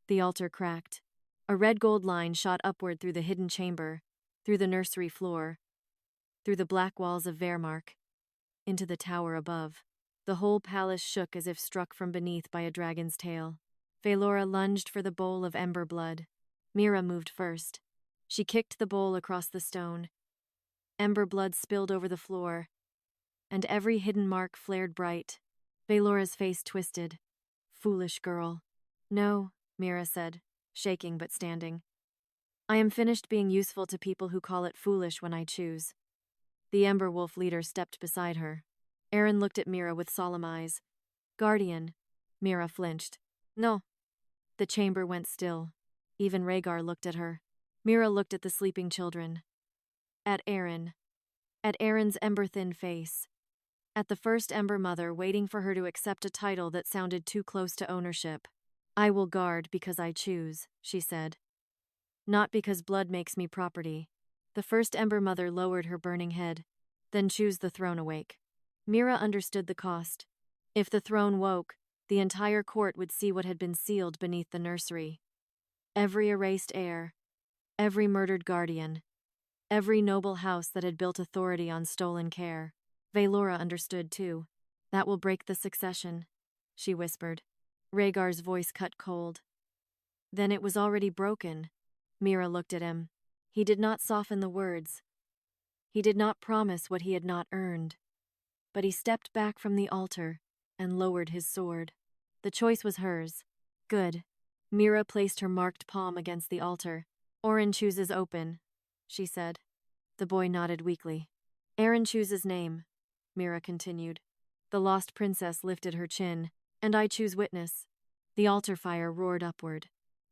The altar cracked. A red gold line shot upward through the hidden chamber, through the nursery floor, through the black walls of Veyrmark, into the tower above. The whole palace shook as if struck from beneath by a dragon's tail. Veylora lunged for the bowl of ember blood. Mira moved first. She kicked the bowl across the stone. Ember blood spilled over the floor, and every hidden mark flared bright. Veylora's face twisted. Foolish girl. No, Mira said, shaking but standing. I am finished being useful to people who call it foolish when I choose. The Ember Wolf leader stepped beside her. Arryn looked at Mira with solemn eyes. Guardian. Mira flinched. No. The chamber went still. Even Rhaegar looked at her. Mira looked at the sleeping children. At Arryn. At Arryn's ember-thin face. At the First Ember Mother waiting for her to accept a title that sounded too close to ownership. I will guard because I choose, she said. Not because blood makes me property. The First Ember Mother lowered her burning head. Then choose the throne awake. Mira understood the cost. If the throne woke, the entire court would see what had been sealed beneath the nursery. Every erased heir. Every murdered guardian. Every noble house that had built authority on stolen care. Veylora understood too. That will break the succession, she whispered. Rhaegar's voice cut cold. Then it was already broken. Mira looked at him. He did not soften the words. He did not promise what he had not earned. But he stepped back from the altar and lowered his sword. The choice was hers. Good. Mira placed her marked palm against the altar. Oryn chooses open, she said. The boy nodded weakly. Arryn chooses name, Mira continued. The lost princess lifted her chin. And I choose witness. The altar fire roared upward.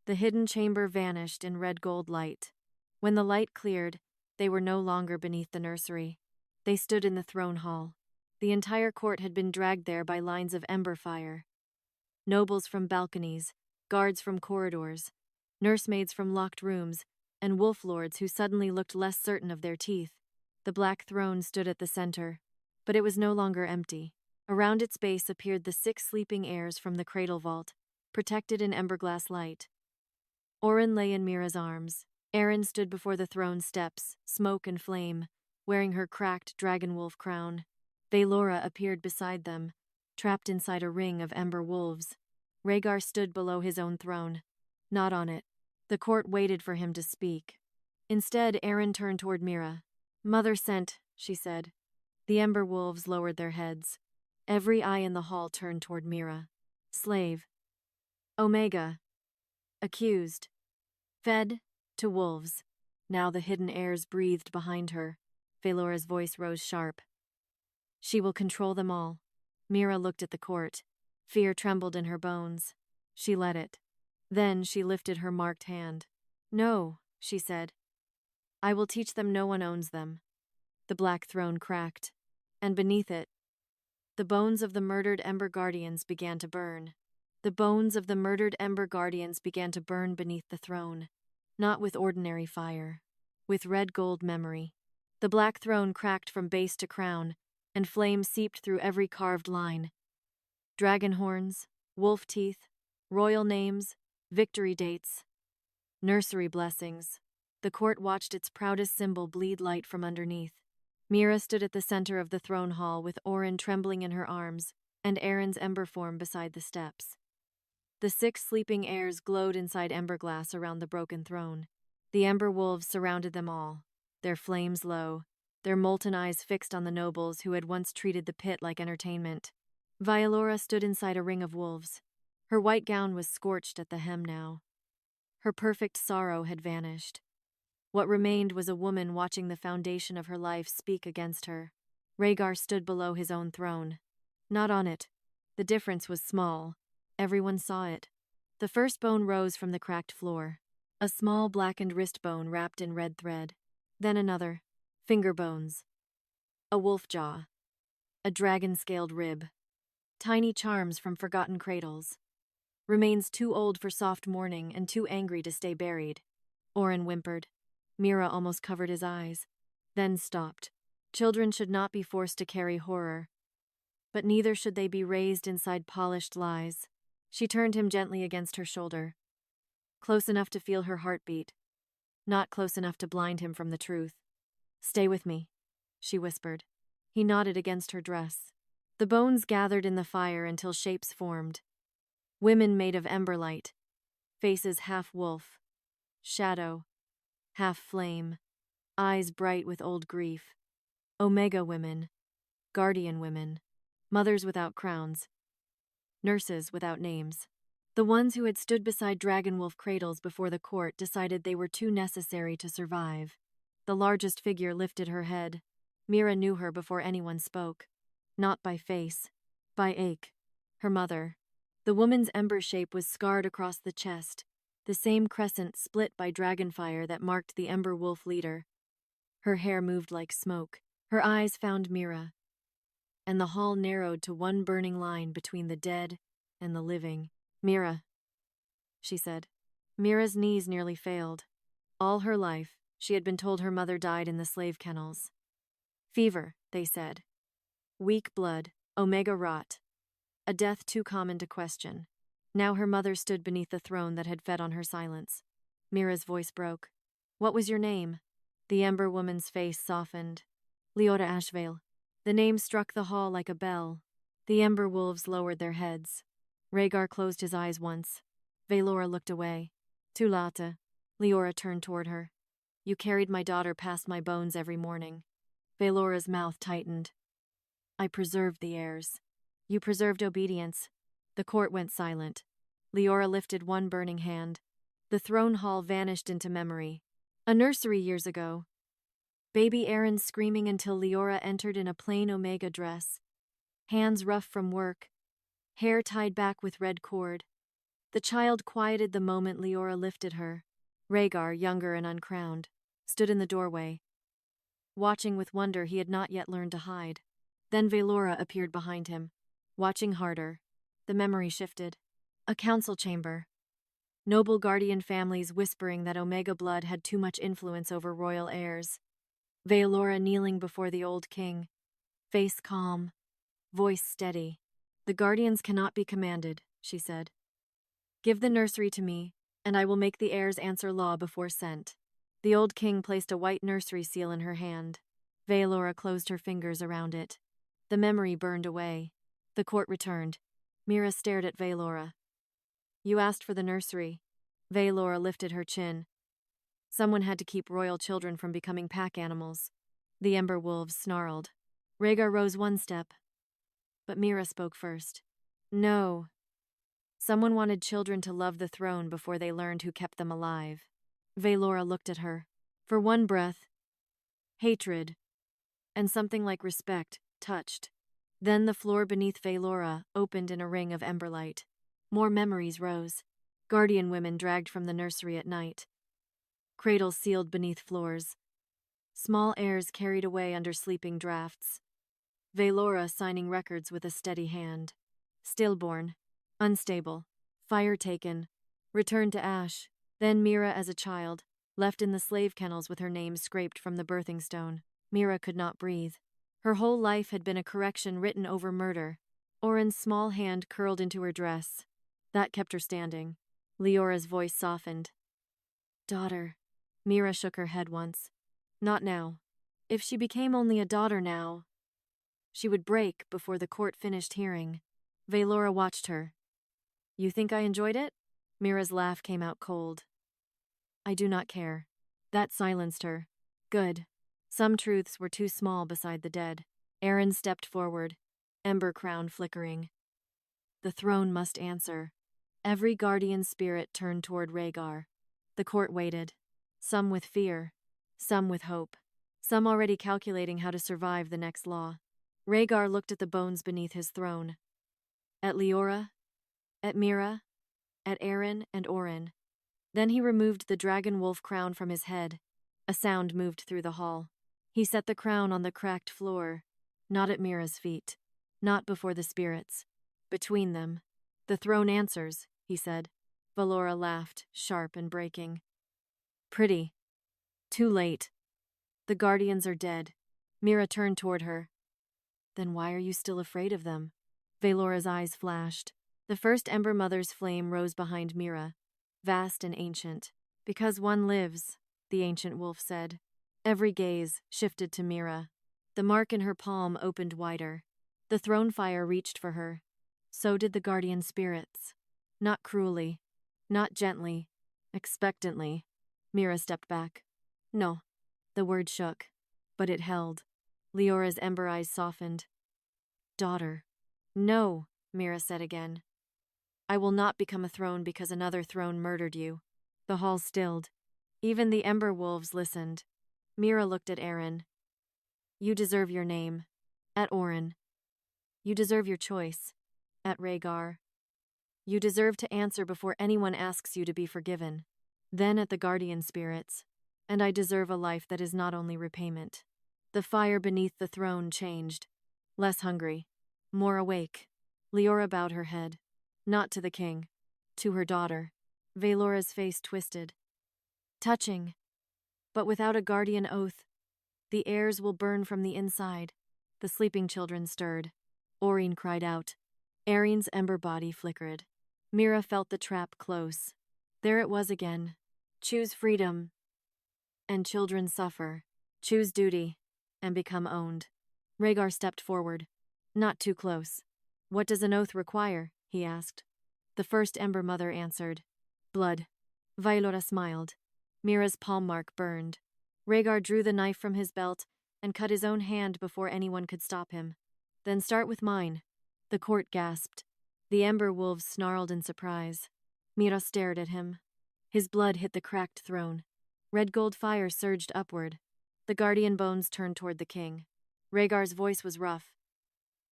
The hidden chamber vanished in red gold light. When the light cleared, they were no longer beneath the nursery. They stood in the throne hall. The entire court had been dragged there by lines of ember fire. Nobles from balconies, guards from corridors, nursemaids from locked rooms, and wolf lords who suddenly looked less certain of their teeth. The black throne stood at the center, but it was no longer empty. Around its base appeared the 6 sleeping heirs from the cradle vault, protected in emberglass light. Oryn lay in Mira's arms. Arryn stood before the throne steps, smoke and flame, wearing her cracked dragon-wolf crown. Veylora appeared beside them, trapped inside a ring of ember wolves. Rhaegar stood below his own throne, not on it. The court waited for him to speak. Instead, Arryn turned toward Mira. Mother sent, she said. The ember wolves lowered their heads. Every eye in the hall turned toward Mira. Slave. Omega. Accused. Fed to wolves. Now the hidden heirs breathed behind her. Veylora's voice rose sharp. She will control them all. Mira looked at the court. Fear trembled in her bones. She let it. Then she lifted her marked hand. No, she said. I will teach them no one owns them. The black throne cracked. And beneath it, the bones of the murdered Ember Guardians began to burn. The bones of the murdered Ember Guardians began to burn beneath the throne. Not with ordinary fire. With red gold memory. The black throne cracked from base to crown, and flame seeped through every carved line. Dragon horns, wolf teeth, royal names, victory dates, nursery blessings. The court watched its proudest symbol bleed light from underneath. Mira stood at the center of the throne hall with Oryn trembling in her arms and Arryn's ember form beside the steps. The 6 sleeping heirs glowed inside emberglass around the broken throne. The ember wolves surrounded them all, their flames low, their molten eyes fixed on the nobles who had once treated the pit like entertainment. Veylora stood inside a ring of wolves. Her white gown was scorched at the hem now. Her perfect sorrow had vanished. What remained was a woman watching the foundation of her life speak against her. Rhaegar stood below his own throne. Not on it. The difference was small. Everyone saw it. The first bone rose from the cracked floor. A small blackened wrist bone wrapped in red thread. Then another. Finger bones. A wolf jaw. A dragon-scaled rib. Tiny charms from forgotten cradles. Remains too old for soft mourning and too angry to stay buried. Oryn whimpered. Mira almost covered his eyes, then stopped. Children should not be forced to carry horror, but neither should they be raised inside polished lies. She turned him gently against her shoulder, close enough to feel her heartbeat, not close enough to blind him from the truth. "Stay with me," she whispered. He nodded against her dress. The bones gathered in the fire until shapes formed. Women made of emberlight, faces half wolf, shadow, half flame, eyes bright with old grief. Omega women, guardian women, mothers without crowns, nurses without names. The ones who had stood beside dragonwolf cradles before the court decided they were too necessary to survive. The largest figure lifted her head. Mira knew her before anyone spoke. Not by face, by ache. Her mother. The woman's ember shape was scarred across the chest, the same crescent split by dragonfire that marked the Ember Wolf leader. Her hair moved like smoke. Her eyes found Mira, and the hall narrowed to one burning line between the dead and the living. "Mira," she said. Mira's knees nearly failed. All her life, she had been told her mother died in the slave kennels. Fever, they said. Weak blood, omega rot. A death too common to question. Now her mother stood beneath the throne that had fed on her silence. Mira's voice broke. "What was your name?" The Ember woman's face softened. "Mira Ashvale." The name struck the hall like a bell. The Ember wolves lowered their heads. Rhaegar closed his eyes once. Veylora looked away. "Too late." Leora turned toward her. "You carried my daughter past my bones every morning." Veylora's mouth tightened. "I preserved the heirs." "You preserved obedience." The court went silent. Leora lifted one burning hand. The throne hall vanished into memory. A nursery years ago. Baby Oryn screaming until Leora entered in a plain omega dress. Hands rough from work. Hair tied back with red cord. The child quieted the moment Leora lifted her. Rhaegar, younger and uncrowned, stood in the doorway, watching with wonder he had not yet learned to hide. Then Veylora appeared behind him, watching harder. The memory shifted. A council chamber. Noble guardian families whispering that Omega blood had too much influence over royal heirs. Veylora kneeling before the old king, face calm, voice steady. "The guardians cannot be commanded," she said. "Give the nursery to me, and I will make the heirs answer law before sent." The old king placed a white nursery seal in her hand. Veylora closed her fingers around it. The memory burned away. The court returned. Mira stared at Veylora. "You asked for the nursery." Veylora lifted her chin. Someone had to keep royal children from becoming pack animals. The Ember wolves snarled. Rhaegar rose one step, but Mira spoke first. "No. Someone wanted children to love the throne before they learned who kept them alive." Veylora looked at her. For one breath, hatred, and something like respect, touched. Then the floor beneath Veylora opened in a ring of emberlight. More memories rose. Guardian women dragged from the nursery at night. Cradles sealed beneath floors. Small heirs carried away under sleeping drafts. Veylora signing records with a steady hand. Stillborn, unstable, fire taken, returned to ash. Then Mira as a child, left in the slave kennels with her name scraped from the birthing stone. Mira could not breathe. Her whole life had been a correction written over murder. Oryn's small hand curled into her dress. That kept her standing. Leora's voice softened. "Daughter." Mira shook her head once. "Not now. If she became only a daughter now, she would break before the court finished hearing." Veylora watched her. "You think I enjoyed it?" Mira's laugh came out cold. "I do not care." That silenced her. Good. Some truths were too small beside the dead. Oryn stepped forward, ember crown flickering. The throne must answer. Every guardian spirit turned toward Rhaegar. The court waited. Some with fear, some with hope, some already calculating how to survive the next law. Rhaegar looked at the bones beneath his throne. At Leora, at Mira, at Oryn and Oryn. Then he removed the dragon wolf crown from his head. A sound moved through the hall. He set the crown on the cracked floor, not at Mira's feet, not before the spirits. Between them. The throne answers, he said. Valora laughed, sharp and breaking. Pretty. Too late. The guardians are dead. Mira turned toward her. Then why are you still afraid of them? Valora's eyes flashed. The First Ember Mother's flame rose behind Mira, vast and ancient. Because one lives, the ancient wolf said. Every gaze shifted to Mira. The mark in her palm opened wider. The throne fire reached for her. So did the guardian spirits. Not cruelly, not gently, expectantly. Mira stepped back. No. The word shook, but it held. Leora's ember eyes softened. Daughter. No, Mira said again. I will not become a throne because another throne murdered you. The hall stilled. Even the ember wolves listened. Mira looked at Oryn. You deserve your name. At Oryn. You deserve your choice. At Rhaegar. You deserve to answer before anyone asks you to be forgiven. Then at the guardian spirits. And I deserve a life that is not only repayment. The fire beneath the throne changed. Less hungry. More awake. Leora bowed her head. Not to the king. To her daughter. Valora's face twisted. Touching. But without a guardian oath, the heirs will burn from the inside. The sleeping children stirred. Oryn cried out. Oryn's ember body flickered. Mira felt the trap close. There it was again. Choose freedom, and children suffer. Choose duty, and become owned. Rhaegar stepped forward. Not too close. What does an oath require? He asked. The First Ember Mother answered. Blood. Vaylora smiled. Mira's palm mark burned. Rhaegar drew the knife from his belt and cut his own hand before anyone could stop him. Then start with mine. The court gasped. The ember wolves snarled in surprise. Mira stared at him. His blood hit the cracked throne. Red gold fire surged upward. The guardian bones turned toward the king. Rhaegar's voice was rough.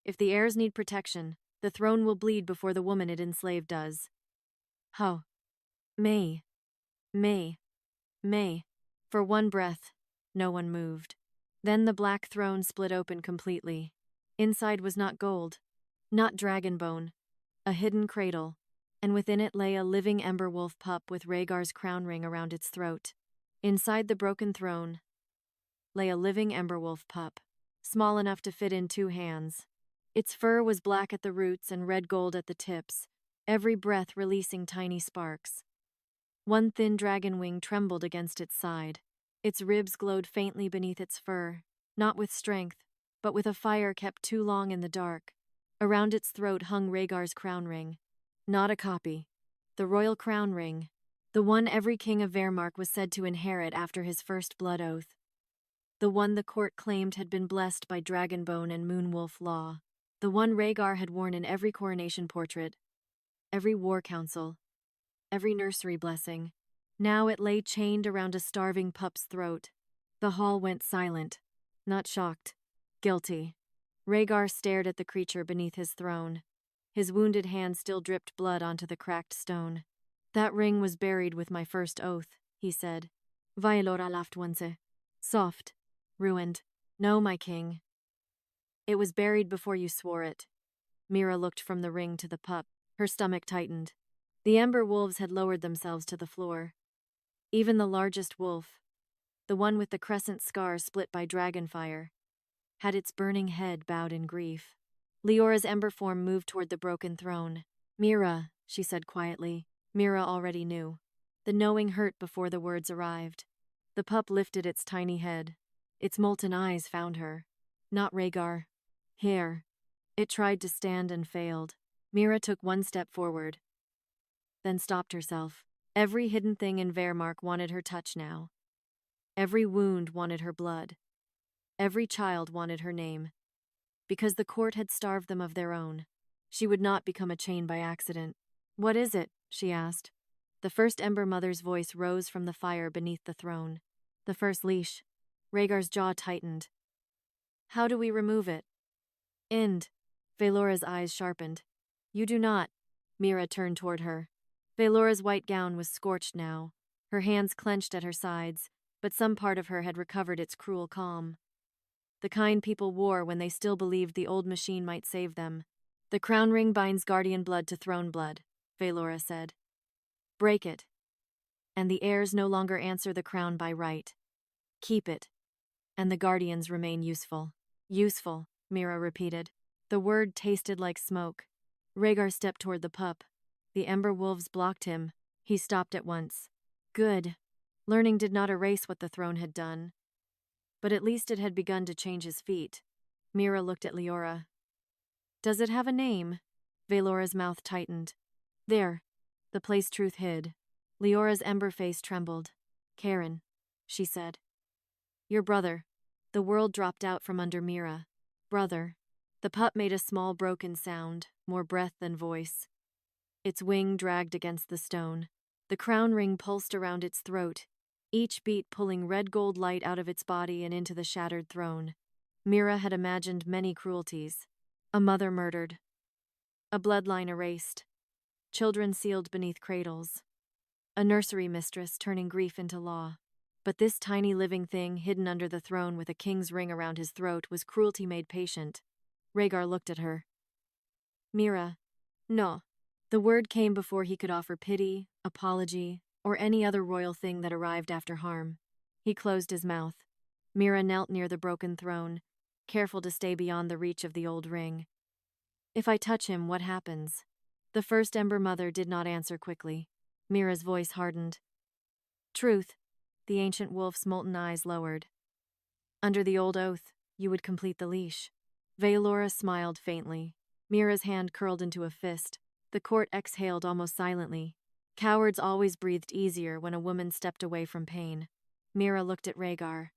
If the heirs need protection, the throne will bleed before the woman it enslaved does. Ho. May. For one breath, no one moved. Then the black throne split open completely. Inside was not gold, not dragon bone, a hidden cradle, and within it lay a living ember wolf pup with Rhaegar's crown ring around its throat. Inside the broken throne lay a living ember wolf pup, small enough to fit in 2 hands. Its fur was black at the roots and red gold at the tips, every breath releasing tiny sparks. One thin dragon wing trembled against its side. Its ribs glowed faintly beneath its fur, not with strength, but with a fire kept too long in the dark. Around its throat hung Rhaegar's crown ring. Not a copy. The royal crown ring. The one every king of Veyrmark was said to inherit after his first blood oath. The one the court claimed had been blessed by Dragonbone and Moonwolf law. The one Rhaegar had worn in every coronation portrait, every war council, every nursery blessing. Now it lay chained around a starving pup's throat. The hall went silent, not shocked, guilty. Rhaegar stared at the creature beneath his throne. His wounded hand still dripped blood onto the cracked stone. That ring was buried with my first oath, he said. Vaylora laughed once. Soft, ruined. No, my king. It was buried before you swore it. Mira looked from the ring to the pup. Her stomach tightened. The ember wolves had lowered themselves to the floor. Even the largest wolf, the one with the crescent scar split by dragonfire, had its burning head bowed in grief. Leora's ember form moved toward the broken throne. Mira, she said quietly. Mira already knew. The knowing hurt before the words arrived. The pup lifted its tiny head. Its molten eyes found her. Not Rhaegar. Here. It tried to stand and failed. Mira took one step forward, then stopped herself. Every hidden thing in Veyrmark wanted her touch now. Every wound wanted her blood. Every child wanted her name. Because the court had starved them of their own. She would not become a chain by accident. What is it? She asked. The First Ember Mother's voice rose from the fire beneath the throne. The first leash. Rhaegar's jaw tightened. How do we remove it? Valora's eyes sharpened. You do not. Mira turned toward her. Veylora's white gown was scorched now, her hands clenched at her sides, but some part of her had recovered its cruel calm. The kind people wore when they still believed the old machine might save them. The crown ring binds guardian blood to throne blood, Veylora said. Break it, and the heirs no longer answer the crown by right. Keep it, and the guardians remain useful. Useful, Mira repeated. The word tasted like smoke. Rhaegar stepped toward the pup. The Ember Wolves blocked him. He stopped at once. Good. Learning did not erase what the throne had done. But at least it had begun to change his feet. Mira looked at Leora. Does it have a name? Veylora's mouth tightened. There, the place truth hid. Leora's ember face trembled. Karen, she said. Your brother. The world dropped out from under Mira. Brother. The pup made a small broken sound, more breath than voice. Its wing dragged against the stone. The crown ring pulsed around its throat, each beat pulling red gold light out of its body and into the shattered throne. Mira had imagined many cruelties. A mother murdered. A bloodline erased. Children sealed beneath cradles. A nursery mistress turning grief into law. But this tiny living thing hidden under the throne with a king's ring around his throat was cruelty made patient. Rhaegar looked at her. Mira. No. The word came before he could offer pity, apology, or any other royal thing that arrived after harm. He closed his mouth. Mira knelt near the broken throne, careful to stay beyond the reach of the old ring. If I touch him, what happens? The First Ember Mother did not answer quickly. Mira's voice hardened. Truth. The ancient wolf's molten eyes lowered. Under the old oath, you would complete the leash. Veylora smiled faintly. Mira's hand curled into a fist. The court exhaled almost silently. Cowards always breathed easier when a woman stepped away from pain. Mira looked at Rhaegar.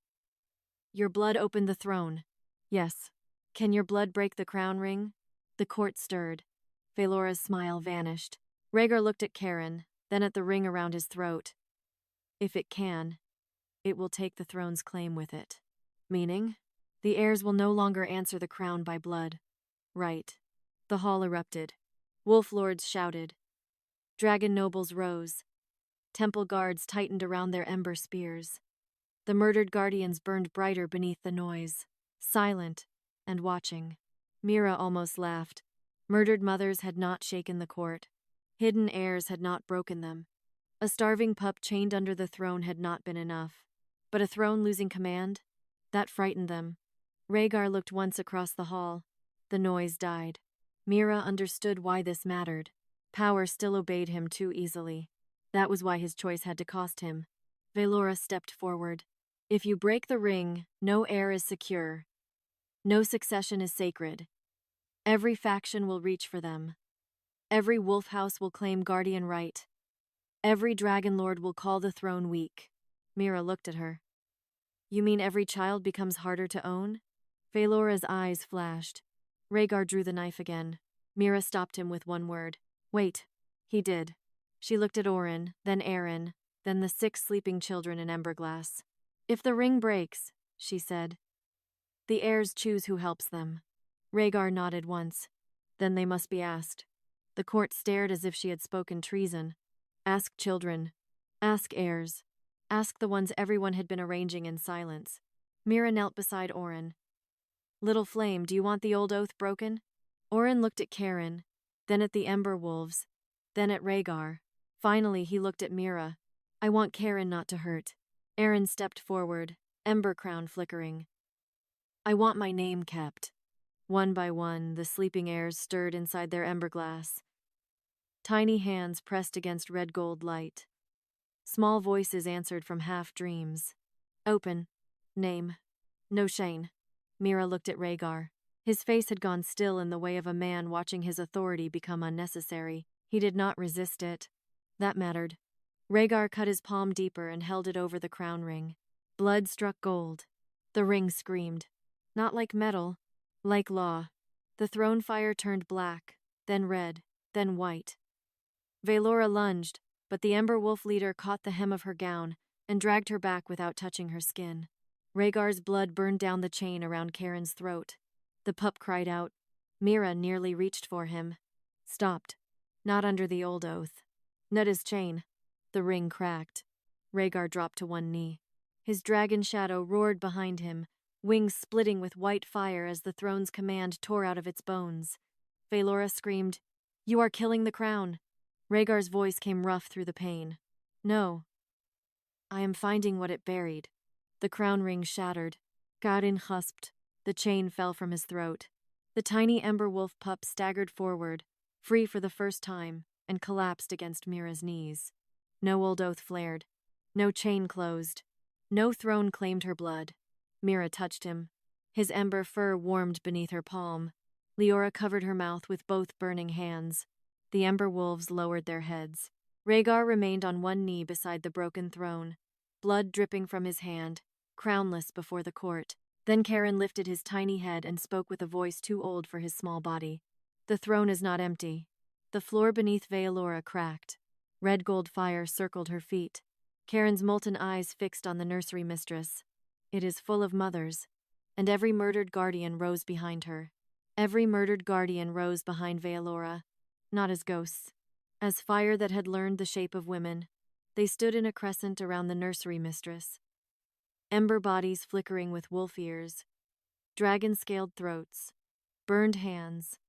Your blood opened the throne. Yes. Can your blood break the crown ring? The court stirred. Veylora's smile vanished. Rhaegar looked at Karen, then at the ring around his throat. If it can, it will take the throne's claim with it. Meaning? The heirs will no longer answer the crown by blood. Right. The hall erupted. Wolf lords shouted. Dragon nobles rose. Temple guards tightened around their ember spears. The murdered guardians burned brighter beneath the noise, silent and watching. Mira almost laughed. Murdered mothers had not shaken the court. Hidden heirs had not broken them. A starving pup chained under the throne had not been enough. But a throne losing command? That frightened them. Rhaegar looked once across the hall. The noise died. Mira understood why this mattered. Power still obeyed him too easily. That was why his choice had to cost him. Veylora stepped forward. If you break the ring, no heir is secure. No succession is sacred. Every faction will reach for them. Every wolf house will claim guardian right. Every dragon lord will call the throne weak. Mira looked at her. You mean every child becomes harder to own? Veylora's eyes flashed. Rhaegar drew the knife again. Mira stopped him with one word. Wait. He did. She looked at Oryn, then Arryn, then the 6 sleeping children in Emberglass. If the ring breaks, she said, the heirs choose who helps them. Rhaegar nodded once. Then they must be asked. The court stared as if she had spoken treason. Ask children. Ask heirs. Ask the ones everyone had been arranging in silence. Mira knelt beside Oryn. Little Flame, do you want the old oath broken? Oryn looked at Karen, then at the Ember Wolves, then at Rhaegar. Finally, he looked at Mira. I want Karen not to hurt. Arryn stepped forward, ember crown flickering. I want my name kept. One by one, the sleeping heirs stirred inside their emberglass. Tiny hands pressed against red gold light. Small voices answered from half dreams. Open. Name. No shame. Mira looked at Rhaegar. His face had gone still in the way of a man watching his authority become unnecessary. He did not resist it. That mattered. Rhaegar cut his palm deeper and held it over the crown ring. Blood struck gold. The ring screamed. Not like metal, like law. The throne fire turned black, then red, then white. Veylora lunged, but the Ember Wolf leader caught the hem of her gown and dragged her back without touching her skin. Rhaegar's blood burned down the chain around Karen's throat. The pup cried out. Mira nearly reached for him. Stopped. Not under the old oath. Nutta's chain. The ring cracked. Rhaegar dropped to one knee. His dragon shadow roared behind him, wings splitting with white fire as the throne's command tore out of its bones. Vaylora screamed, "You are killing the crown." Rhaegar's voice came rough through the pain. "No. I am finding what it buried." The crown ring shattered. Garin husped. The chain fell from his throat. The tiny Ember Wolf pup staggered forward, free for the first time, and collapsed against Mira's knees. No old oath flared. No chain closed. No throne claimed her blood. Mira touched him. His ember fur warmed beneath her palm. Leora covered her mouth with both burning hands. The Ember Wolves lowered their heads. Rhaegar remained on one knee beside the broken throne, blood dripping from his hand, crownless before the court. Then Karen lifted his tiny head and spoke with a voice too old for his small body. "The throne is not empty." The floor beneath Vaylora cracked. Red gold fire circled her feet. Karen's molten eyes fixed on the nursery mistress. "It is full of mothers." And every murdered guardian rose behind her. Every murdered guardian rose behind Vaylora, not as ghosts, as fire that had learned the shape of women. They stood in a crescent around the nursery mistress. Ember bodies flickering with wolf ears, dragon-scaled throats, burned hands,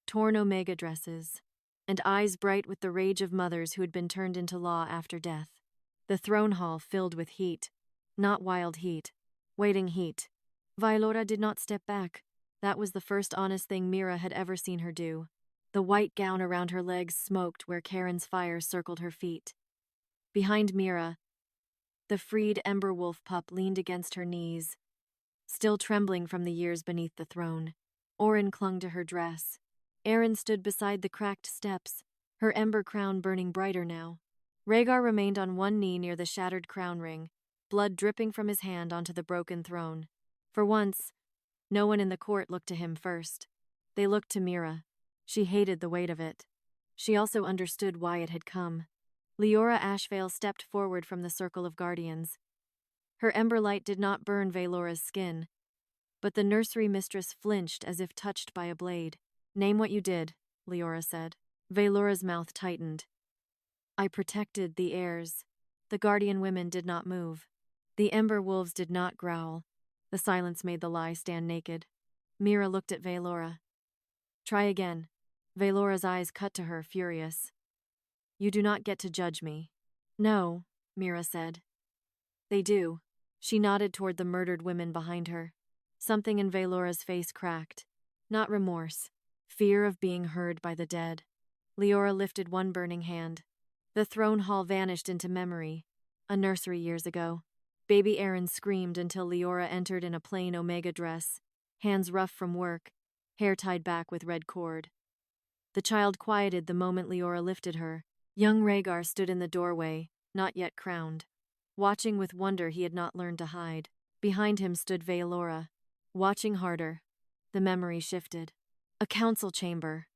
torn omega dresses, and eyes bright with the rage of mothers who had been turned into law after death. The throne hall filled with heat, not wild heat, waiting heat. Vaylora did not step back. That was the first honest thing Mira had ever seen her do. The white gown around her legs smoked where Karen's fire circled her feet. Behind Mira, the freed Ember Wolf pup leaned against her knees, still trembling from the years beneath the throne. Oryn clung to her dress. Aeryn stood beside the cracked steps, her ember crown burning brighter now. Rhaegar remained on one knee near the shattered crown ring, blood dripping from his hand onto the broken throne. For once, no one in the court looked to him first. They looked to Mira. She hated the weight of it. She also understood why it had come. Mira Ashvale stepped forward from the circle of guardians. Her ember light did not burn Vaylora's skin, but the nursery mistress flinched as if touched by a blade. "Name what you did," Leora said. Vaylora's mouth tightened. "I protected the heirs." The guardian women did not move. The Ember Wolves did not growl. The silence made the lie stand naked. Mira looked at Vaylora. "Try again." Vaylora's eyes cut to her, furious. "You do not get to judge me." "No," Mira said. "They do." She nodded toward the murdered women behind her. Something in Vaylora's face cracked. Not remorse. Fear of being heard by the dead. Leora lifted one burning hand. The throne hall vanished into memory. A nursery years ago. Baby Aeryn screamed until Leora entered in a plain omega dress, hands rough from work, hair tied back with red cord. The child quieted the moment Leora lifted her. Young Rhaegar stood in the doorway, not yet crowned, watching with wonder he had not learned to hide. Behind him stood Vaylora, watching harder. The memory shifted. A council chamber.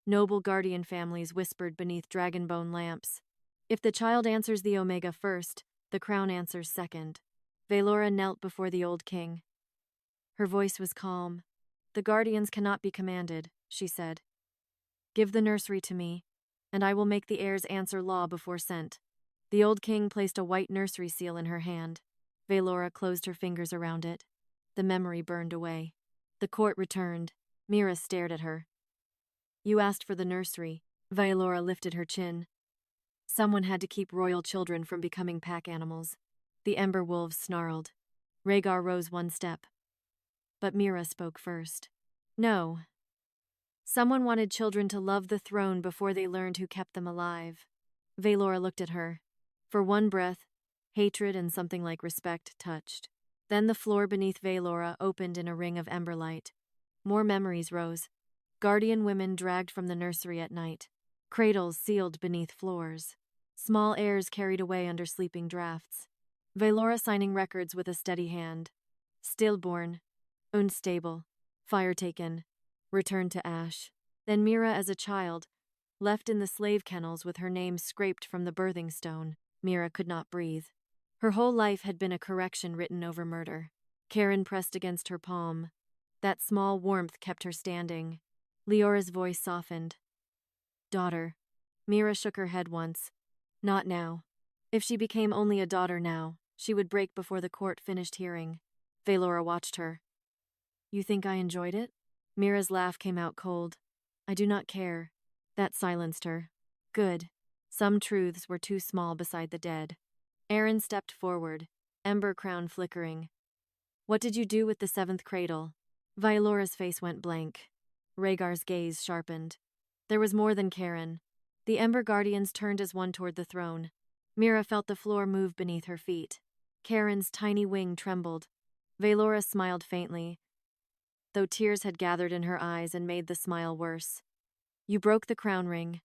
Noble guardian families whispered beneath dragonbone lamps. If the child answers the omega first, the crown answers second. Vaylora knelt before the old king. Her voice was calm. "The guardians cannot be commanded," she said. "Give the nursery to me, and I will make the heirs answer law before sent." The old king placed a white nursery seal in her hand. Vaylora closed her fingers around it. The memory burned away. The court returned. Mira stared at her. "You asked for the nursery." Vaylora lifted her chin. Someone had to keep royal children from becoming pack animals. The Ember Wolves snarled. Rhaegar rose one step. But Mira spoke first. "No. Someone wanted children to love the throne before they learned who kept them alive." Vaylora looked at her. For one breath, hatred and something like respect touched. Then the floor beneath Vaylora opened in a ring of ember light. More memories rose. Guardian women dragged from the nursery at night. Cradles sealed beneath floors. Small heirs carried away under sleeping drafts. Vaylora signing records with a steady hand. Stillborn. Unstable. Fire taken. Returned to ash. Then Mira as a child, left in the slave kennels with her name scraped from the birthing stone. Mira could not breathe. Her whole life had been a correction written over murder. Karen pressed against her palm. That small warmth kept her standing. Leora's voice softened. "Daughter, Mira shook her head once. Not now. If she became only a daughter now, she would break before the court finished hearing. Veylora watched her. You think I enjoyed it? Mira's laugh came out cold. I do not care. That silenced her. Good. Some truths were too small beside the dead. Oryn stepped forward, ember crown flickering. What did you do with the seventh cradle? Veylora's face went blank. Rhaegar's gaze sharpened. There was more than Karen. The Ember Guardians turned as one toward the throne. Mira felt the floor move beneath her feet. Karen's tiny wing trembled. Veylora smiled faintly, though tears had gathered in her eyes and made the smile worse. You broke the crown ring.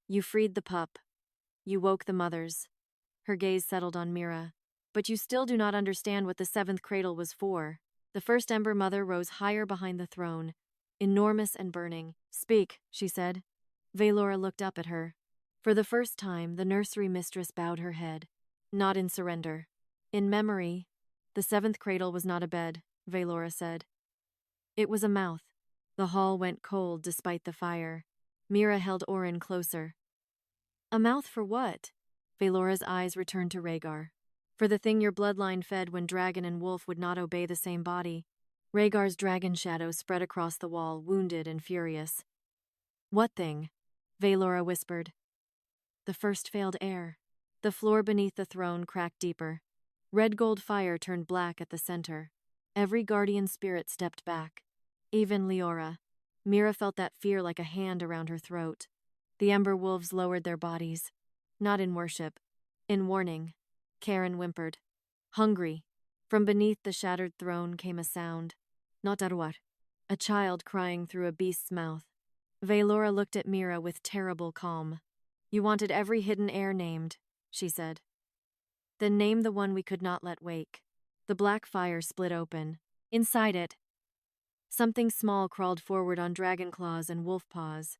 You freed the pup. You woke the mothers. Her gaze settled on Mira. But you still do not understand what the seventh cradle was for. The First Ember Mother rose higher behind the throne, enormous and burning. Speak, she said. Veylora looked up at her. For the first time, the nursery mistress bowed her head. Not in surrender. In memory, the seventh cradle was not a bed, Veylora said. It was a mouth. The hall went cold despite the fire. Mira held Oryn closer. A mouth for what? Veylora's eyes returned to Rhaegar. For the thing your bloodline fed when dragon and wolf would not obey the same body. Rhaegar's dragon shadow spread across the wall, wounded and furious. What thing? Veylora whispered. The first failed heir. The floor beneath the throne cracked deeper. Red gold fire turned black at the center. Every guardian spirit stepped back. Even Leora. Mira felt that fear like a hand around her throat. The Ember Wolves lowered their bodies. Not in worship. In warning. Karen whimpered. Hungry. From beneath the shattered throne came a sound. Not devour. A child crying through a beast's mouth. Veylora looked at Mira with terrible calm. You wanted every hidden heir named, she said. Then name the one we could not let wake. The black fire split open. Inside it, something small crawled forward on dragon claws and wolf paws.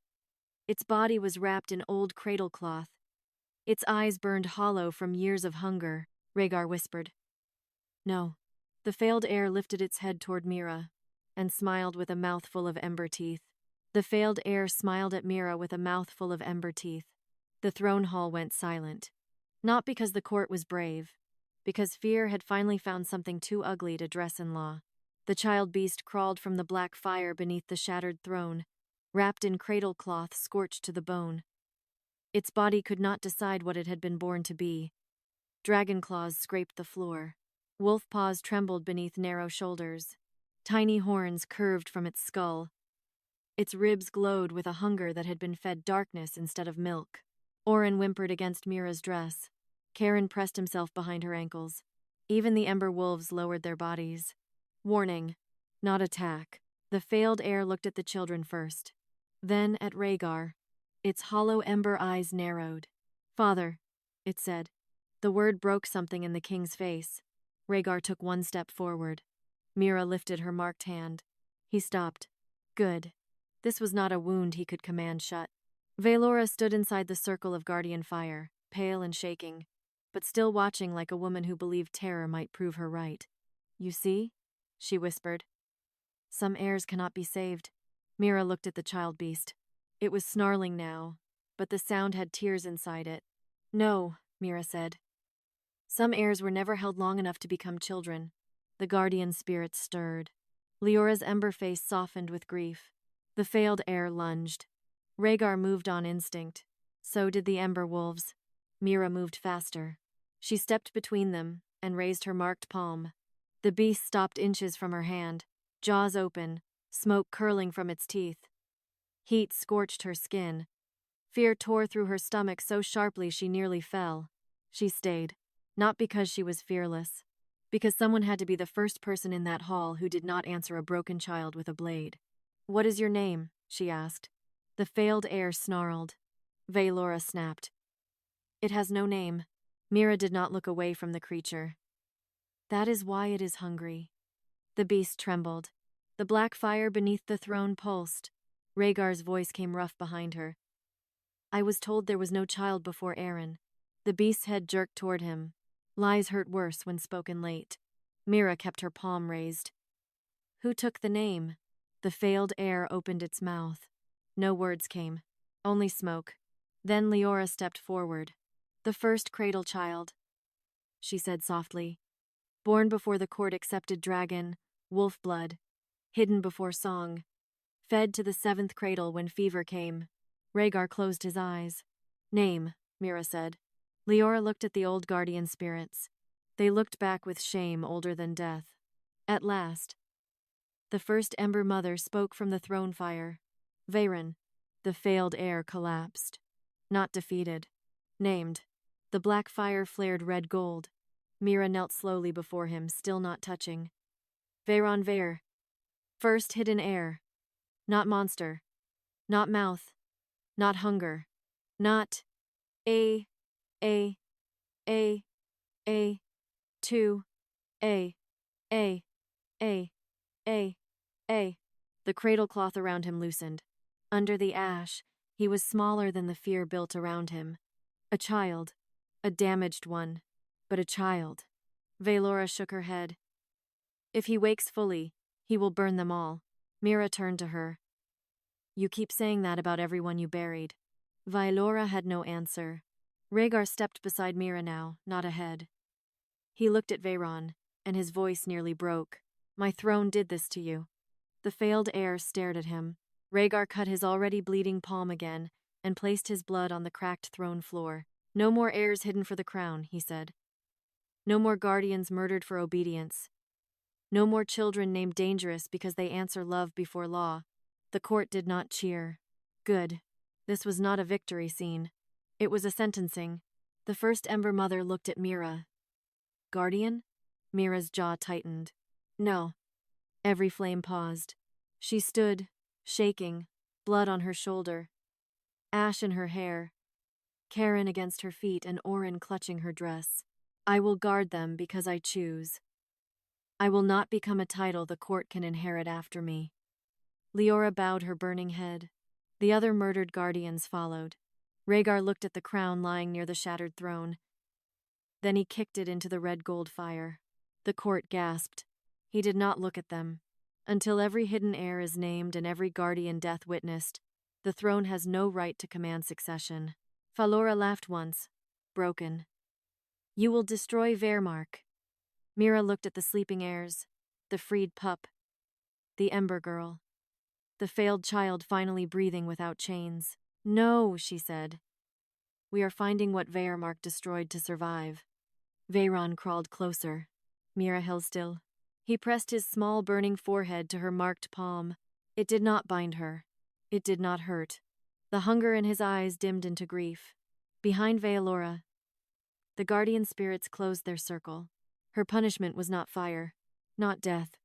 Its body was wrapped in old cradle cloth. Its eyes burned hollow from years of hunger, Rhaegar whispered. No. The failed heir lifted its head toward Mira and smiled with a mouthful of ember teeth. The failed heir smiled at Mira with a mouthful of ember teeth. The throne hall went silent. Not because the court was brave, because fear had finally found something too ugly to dress in law. The child beast crawled from the black fire beneath the shattered throne, wrapped in cradle cloth scorched to the bone. Its body could not decide what it had been born to be. Dragon claws scraped the floor. Wolf paws trembled beneath narrow shoulders. Tiny horns curved from its skull. Its ribs glowed with a hunger that had been fed darkness instead of milk. Oryn whimpered against Mira's dress. Karen pressed himself behind her ankles. Even the Ember Wolves lowered their bodies. Warning, not attack. The failed heir looked at the children first. Then at Rhaegar. Its hollow ember eyes narrowed. Father, it said. The word broke something in the king's face. Rhaegar took one step forward. Mira lifted her marked hand. He stopped. Good. This was not a wound he could command shut. Veylora stood inside the circle of guardian fire, pale and shaking, but still watching like a woman who believed terror might prove her right. You see? She whispered. Some heirs cannot be saved. Mira looked at the child beast. It was snarling now, but the sound had tears inside it. No, Mira said. Some heirs were never held long enough to become children. The guardian spirit stirred. Leora's ember face softened with grief. The failed heir lunged. Rhaegar moved on instinct. So did the Ember Wolves. Mira moved faster. She stepped between them and raised her marked palm. The beast stopped inches from her hand, jaws open, smoke curling from its teeth. Heat scorched her skin. Fear tore through her stomach so sharply she nearly fell. She stayed, not because she was fearless, because someone had to be the first person in that hall who did not answer a broken child with a blade. What is your name? She asked. The failed heir snarled. Veylora snapped. It has no name. Mira did not look away from the creature. That is why it is hungry. The beast trembled. The black fire beneath the throne pulsed. Rhaegar's voice came rough behind her. I was told there was no child before Oryn. The beast's head jerked toward him. Lies hurt worse when spoken late. Mira kept her palm raised. Who took the name? The failed heir opened its mouth. No words came. Only smoke. Then Leora stepped forward. "The first cradle child," she said softly. "Born before the court accepted dragon, wolf blood, hidden before song, fed to the 7th cradle when fever came." Rhaegar closed his eyes. "Name," Mira said. Leora looked at the old guardian spirits. They looked back with shame older than death. At last, the First Ember Mother spoke from the throne fire. "Veyrmark." The failed heir collapsed. Not defeated. Named. The black fire flared red gold. Mira knelt slowly before him, still not touching. Veyrmark. First hidden heir. Not monster. Not mouth. Not hunger. Not a 2 a. The cradle cloth around him loosened. Under the ash, he was smaller than the fear built around him. A child. A damaged one. But a child. Veylora shook her head. "If he wakes fully, he will burn them all." Mira turned to her. "You keep saying that about everyone you buried." Veylora had no answer. Rhaegar stepped beside Mira now, not ahead. He looked at Veyrmark, and his voice nearly broke. "My throne did this to you." The failed heir stared at him. Rhaegar cut his already bleeding palm again and placed his blood on the cracked throne floor. "No more heirs hidden for the crown," he said. "No more guardians murdered for obedience. No more children named dangerous because they answer love before law." The court did not cheer. Good. This was not a victory scene. It was a sentencing. The First Ember Mother looked at Mira. "Guardian?" Mira's jaw tightened. "No." Every flame paused. She stood, shaking, blood on her shoulder, ash in her hair, Karen against her feet and Oryn clutching her dress. "I will guard them because I choose. I will not become a title the court can inherit after me." Leora bowed her burning head. The other murdered guardians followed. Rhaegar looked at the crown lying near the shattered throne. Then he kicked it into the red gold fire. The court gasped. He did not look at them. Until every hidden heir is named and every guardian death witnessed, the throne has no right to command succession. Veylora laughed once, broken. "You will destroy Veyrmark." Mira looked at the sleeping heirs, the freed pup, the Ember girl, the failed child finally breathing without chains. "No," she said. "We are finding what Veyrmark destroyed to survive." Veyrmark crawled closer. Mira held still. He pressed his small burning forehead to her marked palm. It did not bind her. It did not hurt. The hunger in his eyes dimmed into grief. Behind Veylora, the guardian spirits closed their circle. Her punishment was not fire, not death.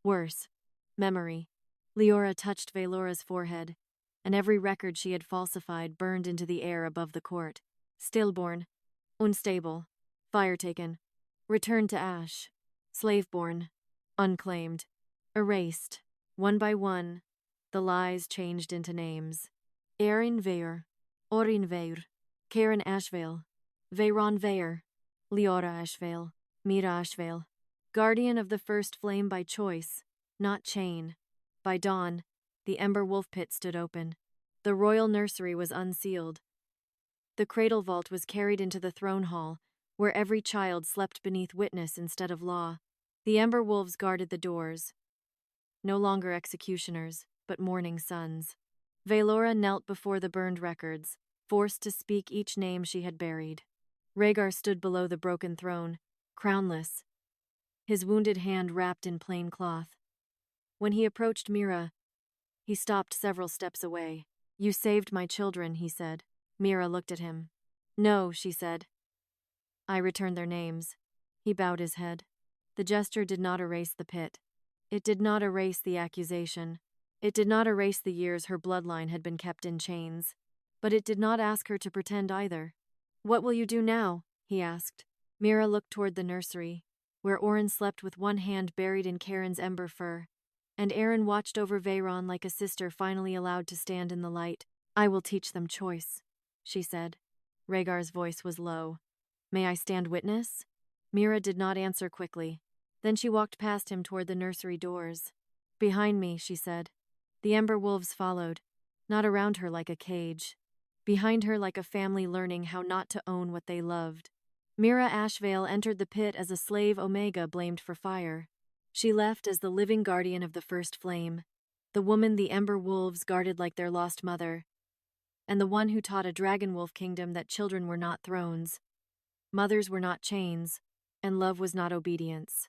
Worse, memory. Leora touched Veylora's forehead, and every record she had falsified burned into the air above the court. Stillborn, unstable, fire taken, returned to ash, slave-born, unclaimed, erased. One by one, the lies changed into names. Erin Veyr, Oryn Veyr, Mira Ashvale, Veyron Veyr, Leora Ashvale, Mira Ashvale. Guardian of the first flame by choice, not chain. By dawn, the Ember Wolf pit stood open. The royal nursery was unsealed. The cradle vault was carried into the throne hall, where every child slept beneath witness instead of law. The Ember Wolves guarded the doors. No longer executioners, but mourning sons. Veylora knelt before the burned records, forced to speak each name she had buried. Rhaegar stood below the broken throne, crownless, his wounded hand wrapped in plain cloth. When he approached Mira, he stopped several steps away. "You saved my children," he said. Mira looked at him. "No," she said. "I returned their names." He bowed his head. The gesture did not erase the pit. It did not erase the accusation. It did not erase the years her bloodline had been kept in chains. But it did not ask her to pretend either. "What will you do now?" he asked. Mira looked toward the nursery, where Oryn slept with one hand buried in Karen's ember fur, and Erin watched over Veyrmark like a sister finally allowed to stand in the light. "I will teach them choice," she said. Rhaegar's voice was low. "May I stand witness?" Mira did not answer quickly. Then she walked past him toward the nursery doors. "Behind me," she said. The Ember Wolves followed, not around her like a cage. behind her like a family learning how not to own what they loved. Mira Ashvale entered the pit as a slave Omega blamed for fire. She left as the living guardian of the first flame, the woman the Ember Wolves guarded like their lost mother, and the one who taught a dragon wolf kingdom that children were not thrones, mothers were not chains, and love was not obedience.